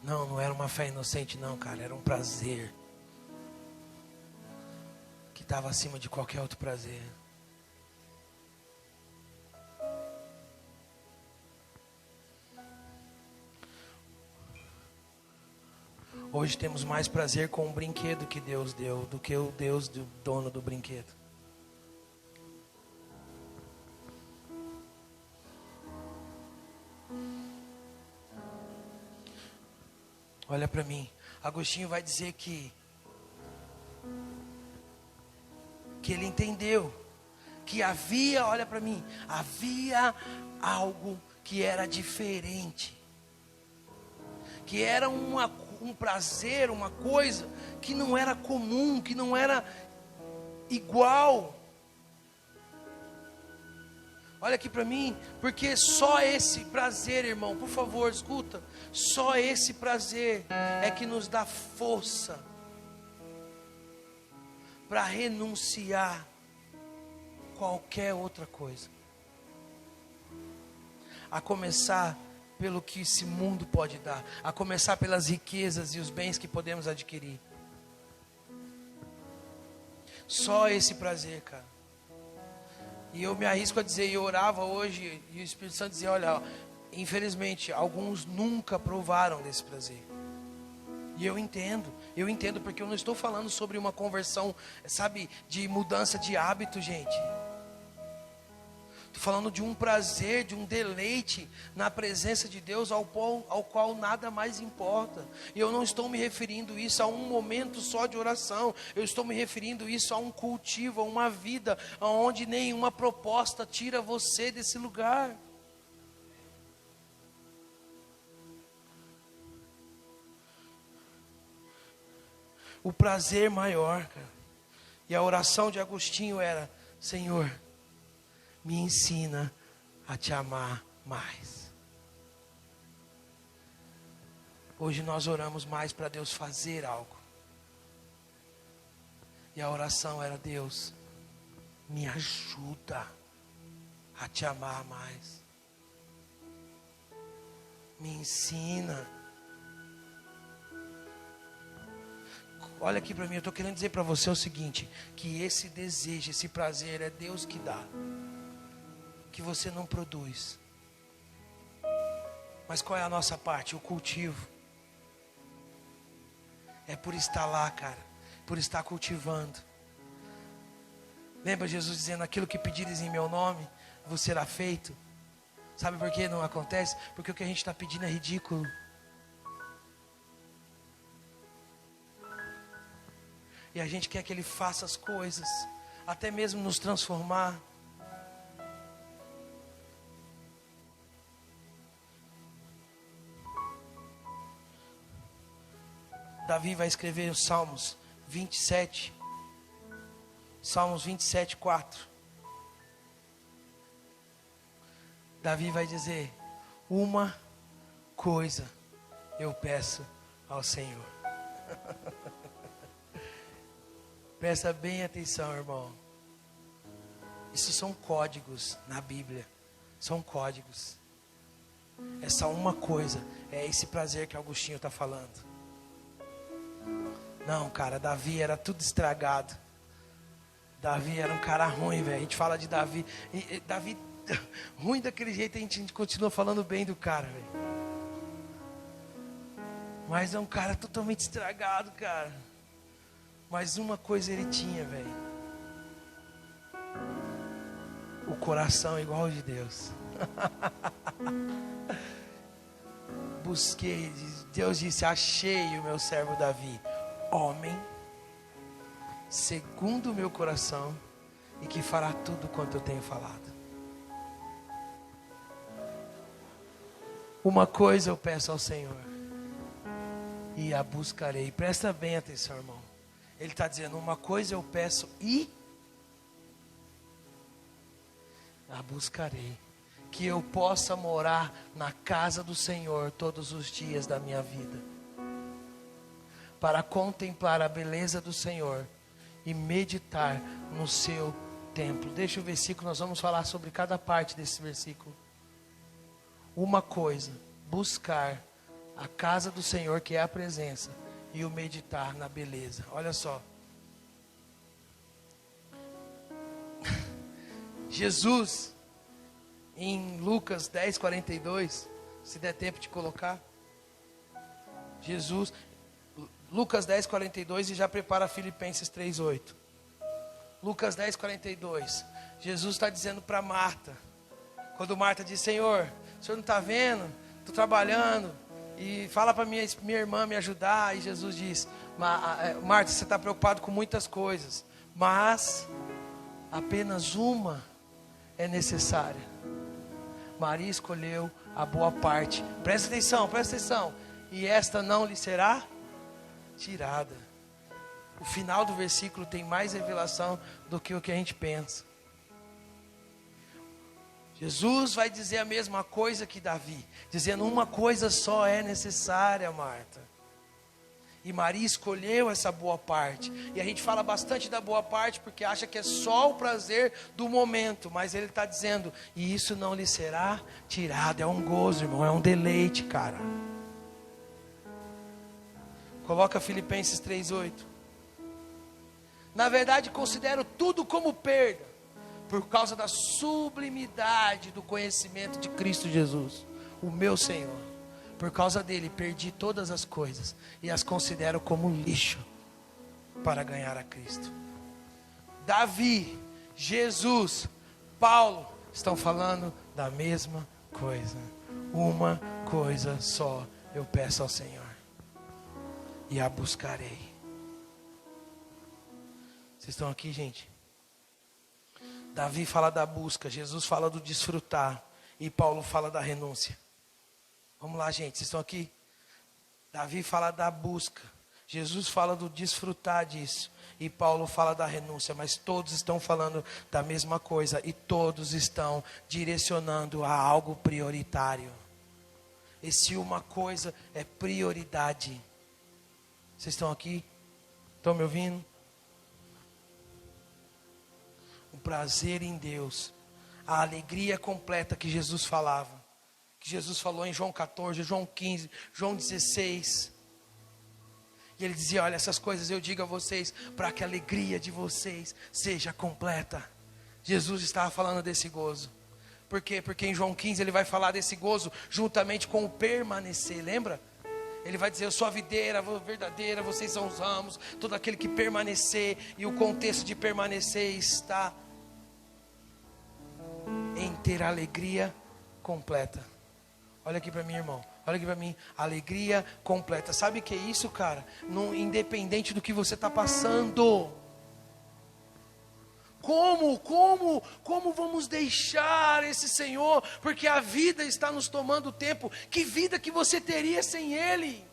Não, não era uma fé inocente não, cara, era um prazer que estava acima de qualquer outro prazer. Hoje temos mais prazer com o brinquedo que Deus deu do que o Deus do dono do brinquedo. Olha para mim, Agostinho vai dizer que ele entendeu que havia, olha para mim, havia algo que era diferente, que era um prazer, uma coisa que não era comum, que não era igual. Olha aqui para mim, porque só esse prazer, irmão, por favor, escuta, só esse prazer é que nos dá força para renunciar qualquer outra coisa. A começar pelo que esse mundo pode dar, a começar pelas riquezas e os bens que podemos adquirir. Só esse prazer, cara. E eu me arrisco a dizer, eu orava hoje e o Espírito Santo dizia, olha, infelizmente, alguns nunca provaram desse prazer. E eu entendo porque eu não estou falando sobre uma conversão, sabe, de mudança de hábito, gente. Estou falando de um prazer, de um deleite na presença de Deus ao qual nada mais importa. E eu não estou me referindo isso a um momento só de oração. Eu estou me referindo isso a um cultivo, a uma vida onde nenhuma proposta tira você desse lugar. O prazer maior, cara. E a oração de Agostinho era: Senhor, me ensina a te amar mais. Hoje nós oramos mais para Deus fazer algo. E a oração era: Deus, me ajuda a te amar mais. Me ensina. Olha aqui para mim, eu estou querendo dizer para você o seguinte: que esse desejo, esse prazer é Deus que dá, que você não produz. Mas qual é a nossa parte? O cultivo. É por estar lá, cara, por estar cultivando. Lembra Jesus dizendo: aquilo que pedires em meu nome, vos será feito? Sabe por que não acontece? Porque o que a gente está pedindo é ridículo. E a gente quer que Ele faça as coisas, até mesmo nos transformar. Davi vai escrever os Salmos 27. Salmos 27, 4. Davi vai dizer: uma coisa eu peço ao Senhor. Presta bem atenção, irmão. Isso são códigos na Bíblia. São códigos. Essa uma coisa é esse prazer que Agostinho está falando. Não, cara, Davi era tudo estragado. Davi era um cara ruim, velho. A gente fala de Davi. Davi, ruim daquele jeito, a gente continua falando bem do cara, velho. Mas é um cara totalmente estragado, cara. Mas uma coisa ele tinha, velho: o coração igual ao de Deus. Busquei, Deus disse: achei o meu servo Davi, homem segundo o meu coração, e que fará tudo quanto eu tenho falado. Uma coisa eu peço ao Senhor, e a buscarei. Presta bem atenção, irmão. Ele está dizendo: uma coisa eu peço e a buscarei, que eu possa morar na casa do Senhor todos os dias da minha vida, para contemplar a beleza do Senhor e meditar no seu templo. Deixa o versículo, nós vamos falar sobre cada parte desse versículo. Uma coisa, buscar a casa do Senhor, que é a presença, e o meditar na beleza. Olha só. Jesus, em Lucas 10, 42, se der tempo de colocar. Jesus, Lucas 10, 42, e já prepara Filipenses 3, 8. Lucas 10, 42. Jesus está dizendo para Marta, quando Marta diz: Senhor, o Senhor não está vendo? Estou trabalhando. E fala para minha irmã me ajudar. E Jesus diz: Marta, você está preocupado com muitas coisas, mas apenas uma é necessária. Maria escolheu a boa parte. Presta atenção, presta atenção. E esta não lhe será tirada. O final do versículo tem mais revelação do que o que a gente pensa. Jesus vai dizer a mesma coisa que Davi, dizendo: uma coisa só é necessária, Marta. E Maria escolheu essa boa parte. E a gente fala bastante da boa parte porque acha que é só o prazer do momento. Mas ele está dizendo: e isso não lhe será tirado. É um gozo, irmão, é um deleite, cara. Coloca Filipenses 3:8. Na verdade, considero tudo como perda, por causa da sublimidade do conhecimento de Cristo Jesus, o meu Senhor. Por causa dele perdi todas as coisas e as considero como lixo para ganhar a Cristo. Davi, Jesus, Paulo estão falando da mesma coisa. Uma coisa só eu peço ao Senhor, e a buscarei. Vocês estão aqui, gente? Davi fala da busca, Jesus fala do desfrutar, e Paulo fala da renúncia. Vamos lá, gente, vocês estão aqui? Davi fala da busca, Jesus fala do desfrutar disso, e Paulo fala da renúncia. Mas todos estão falando da mesma coisa, e todos estão direcionando a algo prioritário. Esse uma coisa é prioridade. Vocês estão aqui? Estão me ouvindo? O prazer em Deus, a alegria completa que Jesus falava, que Jesus falou em João 14, João 15, João 16. E ele dizia: olha, essas coisas eu digo a vocês para que a alegria de vocês seja completa. Jesus estava falando desse gozo. Por quê? Porque em João 15 ele vai falar desse gozo juntamente com o permanecer, lembra? Ele vai dizer: eu sou a videira verdadeira, vocês são os ramos. Todo aquele que permanecer, e o contexto de permanecer está em ter alegria completa. Olha aqui para mim, irmão. Olha aqui para mim. Alegria completa. Sabe o que é isso, cara? Independente do que você está passando. Como vamos deixar esse Senhor? Porque a vida está nos tomando tempo. Que vida que você teria sem Ele?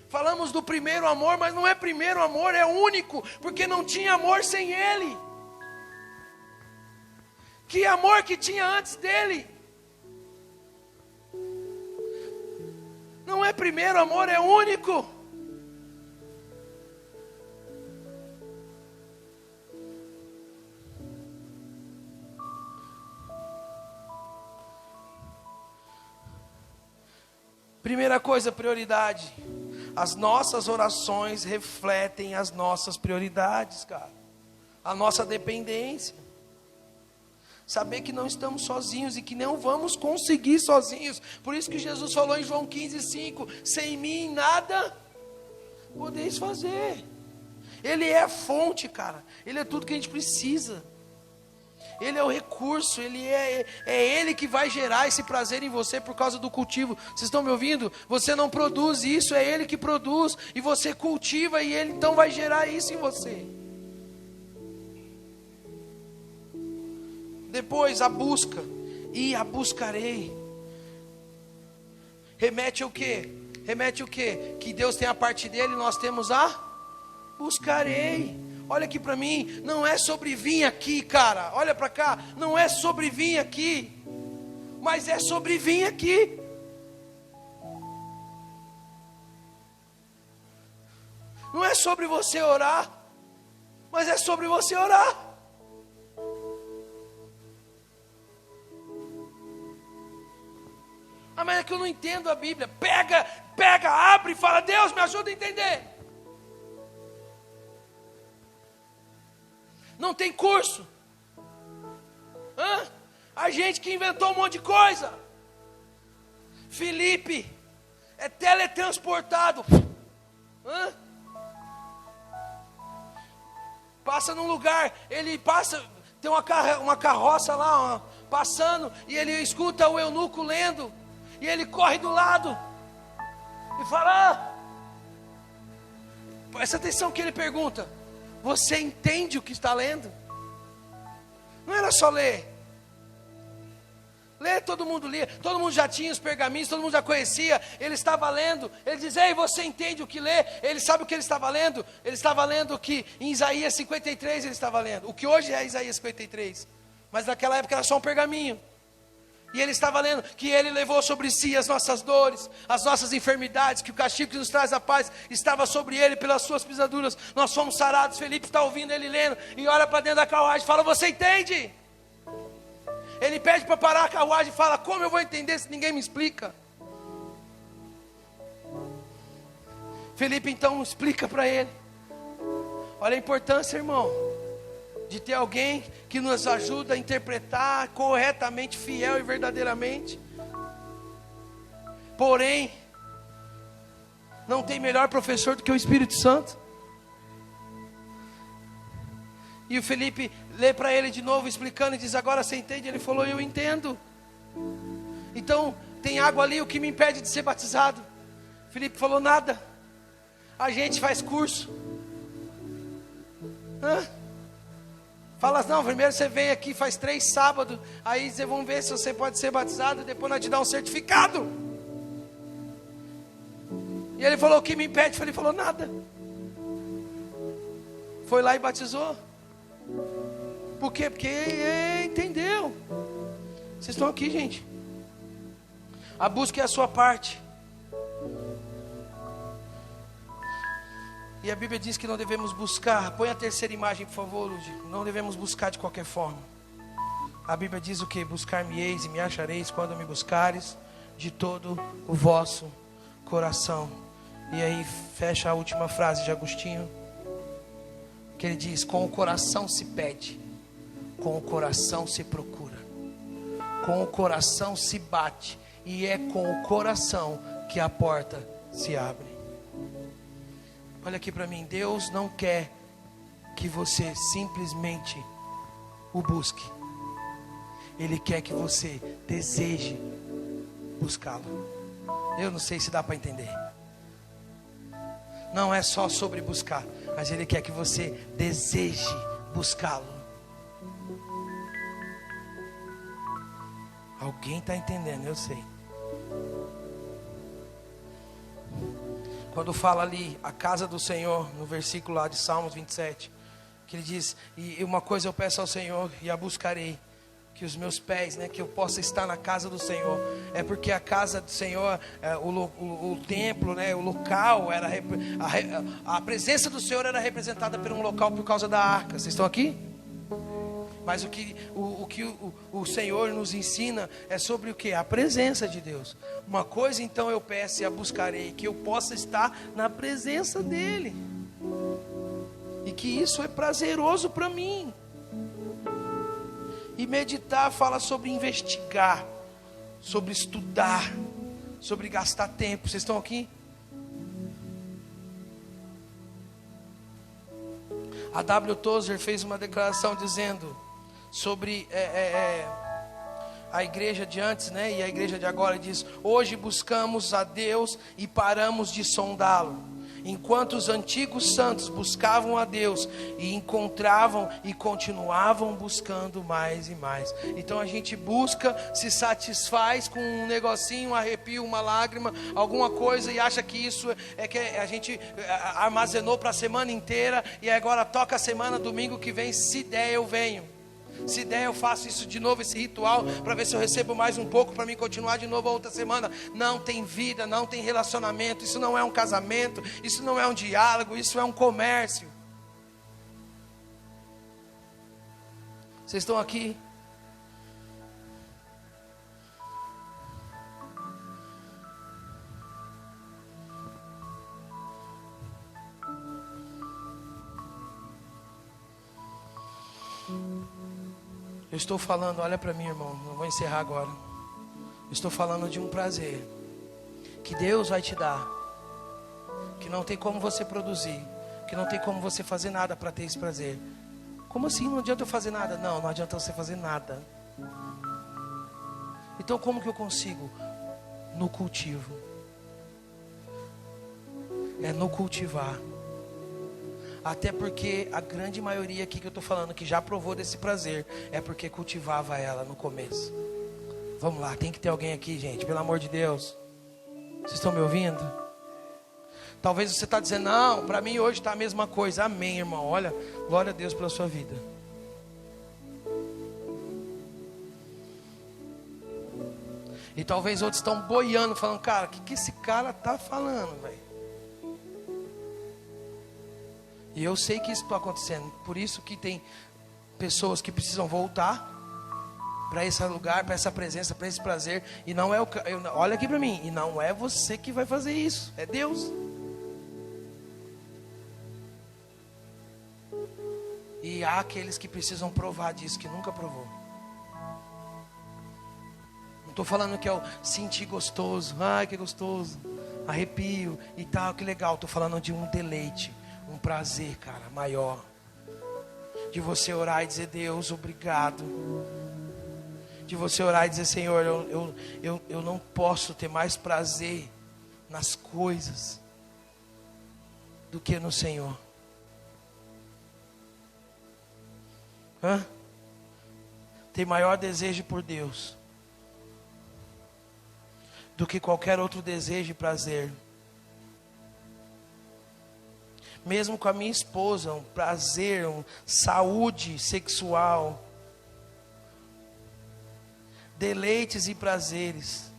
Falamos do primeiro amor, mas não é primeiro amor, é único, porque não tinha amor sem Ele. Que amor que tinha antes dele? Não é primeiro amor, é único. Primeira coisa, prioridade. As nossas orações refletem as nossas prioridades, cara. A nossa dependência. Saber que não estamos sozinhos e que não vamos conseguir sozinhos. Por isso que Jesus falou em João 15:5: sem mim nada podeis fazer. Ele é a fonte, cara. Ele é tudo que a gente precisa. Ele é o recurso, é Ele que vai gerar esse prazer em você por causa do cultivo. Vocês estão me ouvindo? Você não produz isso, é Ele que produz. E você cultiva e Ele então vai gerar isso em você. Depois a busca. E a buscarei. Remete ao quê? Remete o quê? Que Deus tem a parte dele e nós temos a buscarei. Olha aqui para mim, não é sobre vir aqui, cara. Olha para cá, não é sobre vir aqui, mas é sobre vir aqui. Não é sobre você orar, mas é sobre você orar. Ah, mas é que eu não entendo a Bíblia. Pega, abre e fala: Deus, me ajuda a entender. Não tem curso. A gente que inventou um monte de coisa. Felipe é teletransportado. Passa num lugar, ele passa, tem uma carroça lá, passando, e ele escuta o eunuco lendo, e ele corre do lado e fala: presta atenção que ele pergunta: você entende o que está lendo? Não era só ler. Ler, todo mundo lia, todo mundo já tinha os pergaminhos, todo mundo já conhecia. Ele estava lendo, ele diz: ei, você entende o que lê? Ele sabe o que ele estava lendo? Ele estava lendo o que em Isaías 53 ele estava lendo. O que hoje é Isaías 53, mas naquela época era só um pergaminho. E ele estava lendo que ele levou sobre si as nossas dores, as nossas enfermidades, que o castigo que nos traz a paz estava sobre ele, pelas suas pisaduras nós fomos sarados. Felipe está ouvindo ele lendo e olha para dentro da carruagem e fala: você entende? Ele pede para parar a carruagem e fala: como eu vou entender se ninguém me explica? Felipe então explica para ele. Olha a importância, irmão, de ter alguém que nos ajuda a interpretar corretamente, fiel e verdadeiramente. Porém, não tem melhor professor do que o Espírito Santo. E o Felipe lê para ele de novo, explicando, e diz: agora você entende? Ele falou: eu entendo. Então, tem água ali, o que me impede de ser batizado? Felipe falou: nada. A gente faz curso. Fala: não, primeiro você vem aqui, faz 3 sábados, aí vocês vão ver se você pode ser batizado, depois nós te dá um certificado. E ele falou: o que me impede? Ele falou: nada. Foi lá e batizou. Por quê? Porque entendeu. Vocês estão aqui, gente. A busca é a sua parte. E a Bíblia diz que não devemos buscar. Põe a terceira imagem, por favor, Ludi. Não devemos buscar de qualquer forma. A Bíblia diz o que? Buscar-me-eis e me achareis quando me buscares de todo o vosso coração. E aí fecha a última frase de Agostinho, que ele diz: com o coração se pede, com o coração se procura, com o coração se bate, e é com o coração que a porta se abre. Olha aqui para mim, Deus não quer que você simplesmente o busque. Ele quer que você deseje buscá-lo. Eu não sei se dá para entender. Não é só sobre buscar, mas Ele quer que você deseje buscá-lo. Alguém está entendendo, eu sei. Quando fala ali, a casa do Senhor, no versículo lá de Salmos 27, que ele diz, e uma coisa eu peço ao Senhor e a buscarei, que os meus pés, que eu possa estar na casa do Senhor. É porque a casa do Senhor, o templo, o local, a presença do Senhor era representada por um local por causa da arca. Vocês estão aqui? Mas o que o Senhor nos ensina é sobre o que? A presença de Deus. Uma coisa então eu peço e a buscarei, que eu possa estar na presença dEle. E que isso é prazeroso para mim. E meditar fala sobre investigar, sobre estudar, sobre gastar tempo. Vocês estão aqui? A W. Tozer fez uma declaração dizendo sobre a igreja de antes, e a igreja de agora. Diz: hoje buscamos a Deus e paramos de sondá-lo. Enquanto os antigos santos buscavam a Deus e encontravam e continuavam buscando mais e mais. Então a gente busca, se satisfaz com um negocinho, um arrepio, uma lágrima, alguma coisa, e acha que isso é que a gente armazenou para a semana inteira, e agora toca a semana, domingo que vem, se der eu venho. Se der eu faço isso de novo, esse ritual, para ver se eu recebo mais um pouco, para mim continuar de novo a outra semana. Não tem vida, não tem relacionamento. Isso não é um casamento, isso não é um diálogo, isso é um comércio. Vocês estão aqui? Eu estou falando, olha para mim, irmão, eu vou encerrar agora. Eu estou falando de um prazer que Deus vai te dar, que não tem como você produzir, que não tem como você fazer nada para ter esse prazer. Como assim? Não adianta eu fazer nada? Não, não adianta você fazer nada. Então como que eu consigo? No cultivo. É no cultivar. Até porque a grande maioria aqui que eu estou falando, que já provou desse prazer, é porque cultivava ela no começo. Vamos lá, tem que ter alguém aqui, gente, pelo amor de Deus. Vocês estão me ouvindo? Talvez você está dizendo, não, para mim hoje está a mesma coisa. Amém, irmão, olha, glória a Deus pela sua vida. E talvez outros estão boiando, falando, cara, o que esse cara está falando, velho? E eu sei que isso está acontecendo. Por isso que tem pessoas que precisam voltar para esse lugar, para essa presença, para esse prazer. E não é olha aqui para mim. E não é você que vai fazer isso. É Deus. E há aqueles que precisam provar disso, que nunca provou. Não estou falando que é o sentir gostoso. Ai, que gostoso. Arrepio e tal, que legal. Estou falando de um deleite. Um prazer, cara, maior. De você orar e dizer, Deus, obrigado. De você orar e dizer, Senhor, eu não posso ter mais prazer nas coisas do que no Senhor. Tem maior desejo por Deus do que qualquer outro desejo e prazer. Mesmo com a minha esposa, um prazer, saúde sexual, deleites e prazeres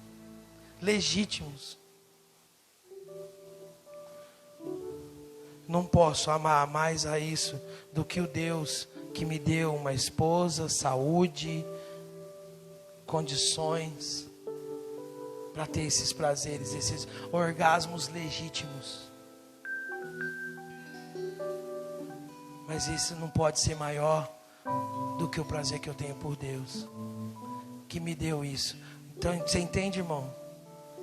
legítimos. Não posso amar mais a isso do que o Deus que me deu uma esposa, saúde, condições para ter esses prazeres, esses orgasmos legítimos. Mas isso não pode ser maior do que o prazer que eu tenho por Deus, que me deu isso. Então, você entende, irmão?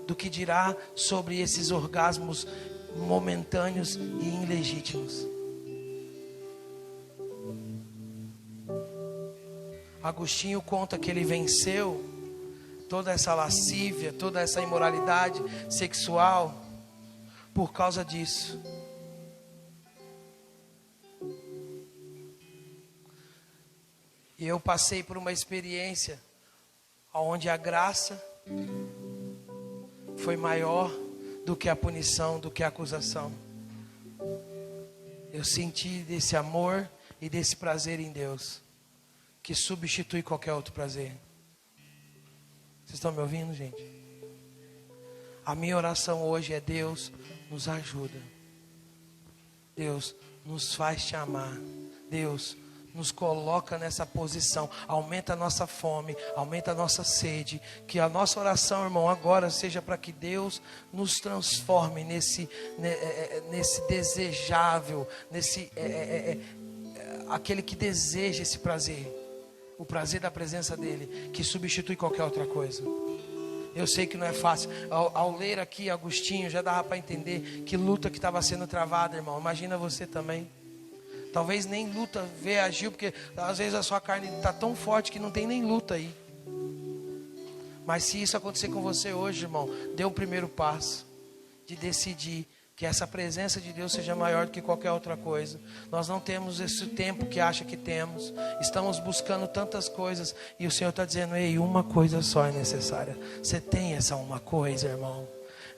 do que dirá sobre esses orgasmos momentâneos e ilegítimos. Agostinho conta que ele venceu toda essa lascívia, toda essa imoralidade sexual por causa disso. E eu passei por uma experiência onde a graça foi maior do que a punição, do que a acusação. Eu senti desse amor e desse prazer em Deus, que substitui qualquer outro prazer. Vocês estão me ouvindo, gente? A minha oração hoje é: Deus nos ajuda. Deus nos faz te amar. Deus nos coloca nessa posição. Aumenta a nossa fome, aumenta a nossa sede. Que a nossa oração, irmão, agora seja para que Deus nos transforme nesse desejável, aquele que deseja esse prazer. O prazer da presença dele, que substitui qualquer outra coisa. Eu sei que não é fácil. Ao ler aqui Agostinho, já dava para entender que luta que estava sendo travada, irmão. Imagina você também. Talvez nem luta agiu, porque às vezes a sua carne está tão forte que não tem nem luta aí. Mas se isso acontecer com você hoje, irmão, dê o primeiro passo de decidir que essa presença de Deus seja maior do que qualquer outra coisa. Nós não temos esse tempo que acha que temos. Estamos buscando tantas coisas. E o Senhor está dizendo: ei, uma coisa só é necessária. Você tem essa uma coisa, irmão?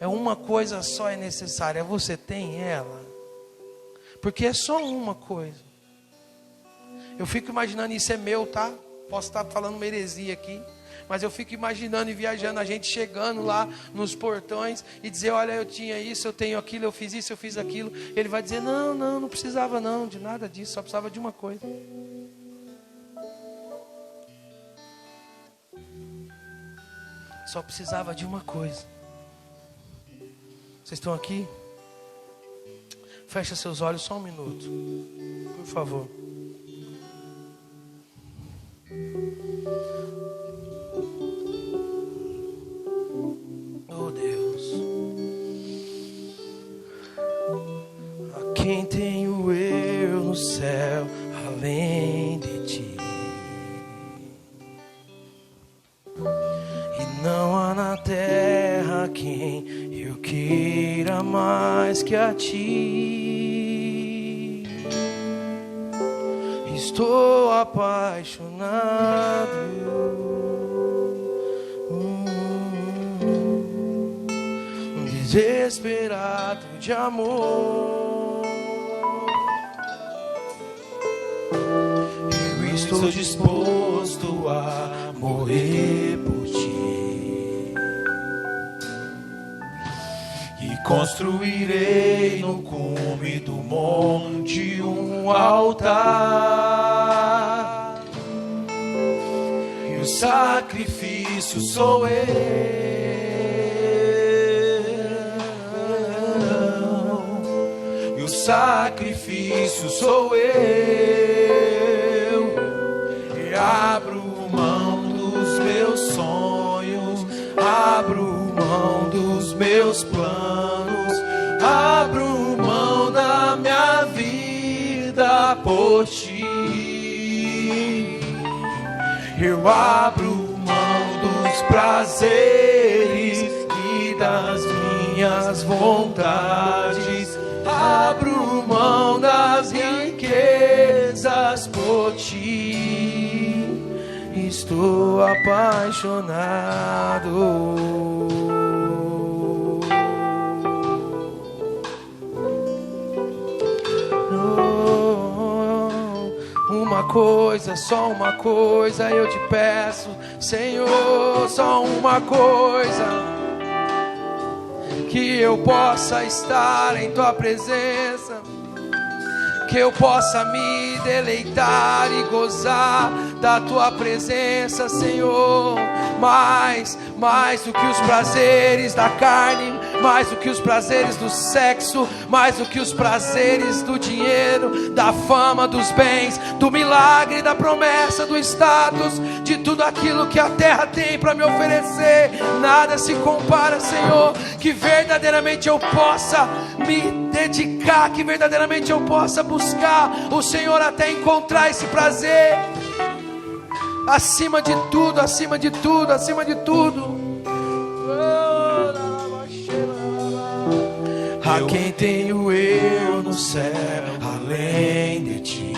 É uma coisa só é necessária. Você tem ela? Porque é só uma coisa. Eu fico imaginando, isso é meu, tá? Posso estar falando uma heresia aqui. Mas eu fico imaginando e viajando, a gente chegando lá nos portões e dizer: olha, eu tinha isso, eu tenho aquilo, eu fiz isso, eu fiz aquilo. Ele vai dizer: não precisava não de nada disso, só precisava de uma coisa. Só precisava de uma coisa. Vocês estão aqui? Fecha seus olhos só um minuto, por favor. Oh Deus, a quem tenho eu no céu além de ti? E não há na terra quem eu queira mais que a ti. Estou apaixonado, desesperado de amor. Eu estou disposto a morrer por ti, e construirei no cume do monte um altar, e o sacrifício sou eu. O sacrifício sou eu, e abro mão dos meus sonhos, abro mão dos meus planos, abro mão da minha vida por ti. Eu abro mão dos prazeres e das minhas vontades, abro mão das riquezas por ti. Estou apaixonado. Uma coisa, só uma coisa eu te peço, Senhor, só uma coisa. Que eu possa estar em tua presença, que eu possa me deleitar e gozar da tua presença, Senhor. Mais do que os prazeres da carne, mais do que os prazeres do sexo, mais do que os prazeres do dinheiro, da fama, dos bens, do milagre, da promessa, do status, de tudo aquilo que a terra tem para me oferecer. Nada se compara, Senhor, que verdadeiramente eu possa me dedicar, que verdadeiramente eu possa buscar o Senhor até encontrar esse prazer. Acima de tudo, acima de tudo, acima de tudo. A quem tenho eu no céu, além de ti?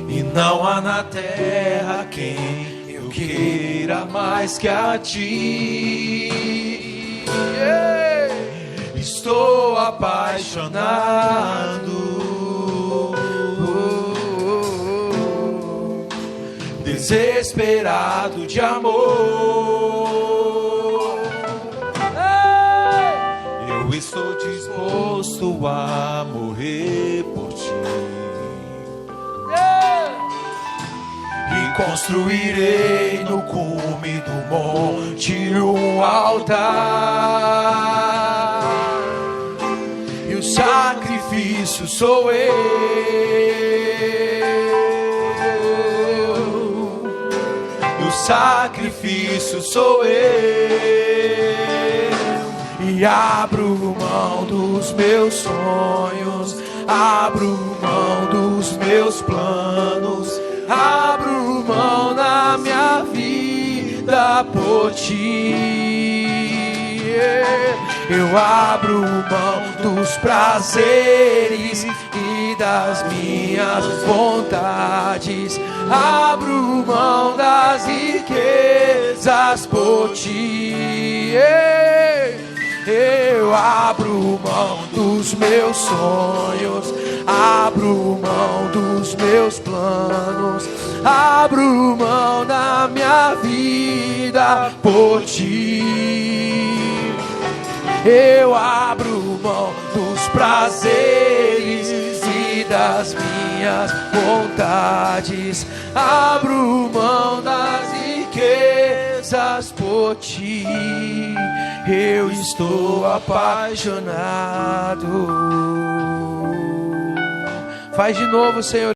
E não há na terra quem eu queira mais que a ti. Estou apaixonado, desesperado de amor. Eu estou disposto a morrer por ti. E construirei no cume do monte um altar. E o sacrifício sou eu. O sacrifício sou eu. E abro mão dos meus sonhos, abro mão dos meus planos, abro mão da minha vida por ti. Eu abro mão dos prazeres e das minhas vontades, abro mão das riquezas por ti. Eu abro mão dos meus sonhos, abro mão dos meus planos, abro mão da minha vida por ti. Eu abro mão dos prazeres e das minhas vontades, abro mão das riquezas por ti. Eu estou apaixonado. Faz de novo, Senhor.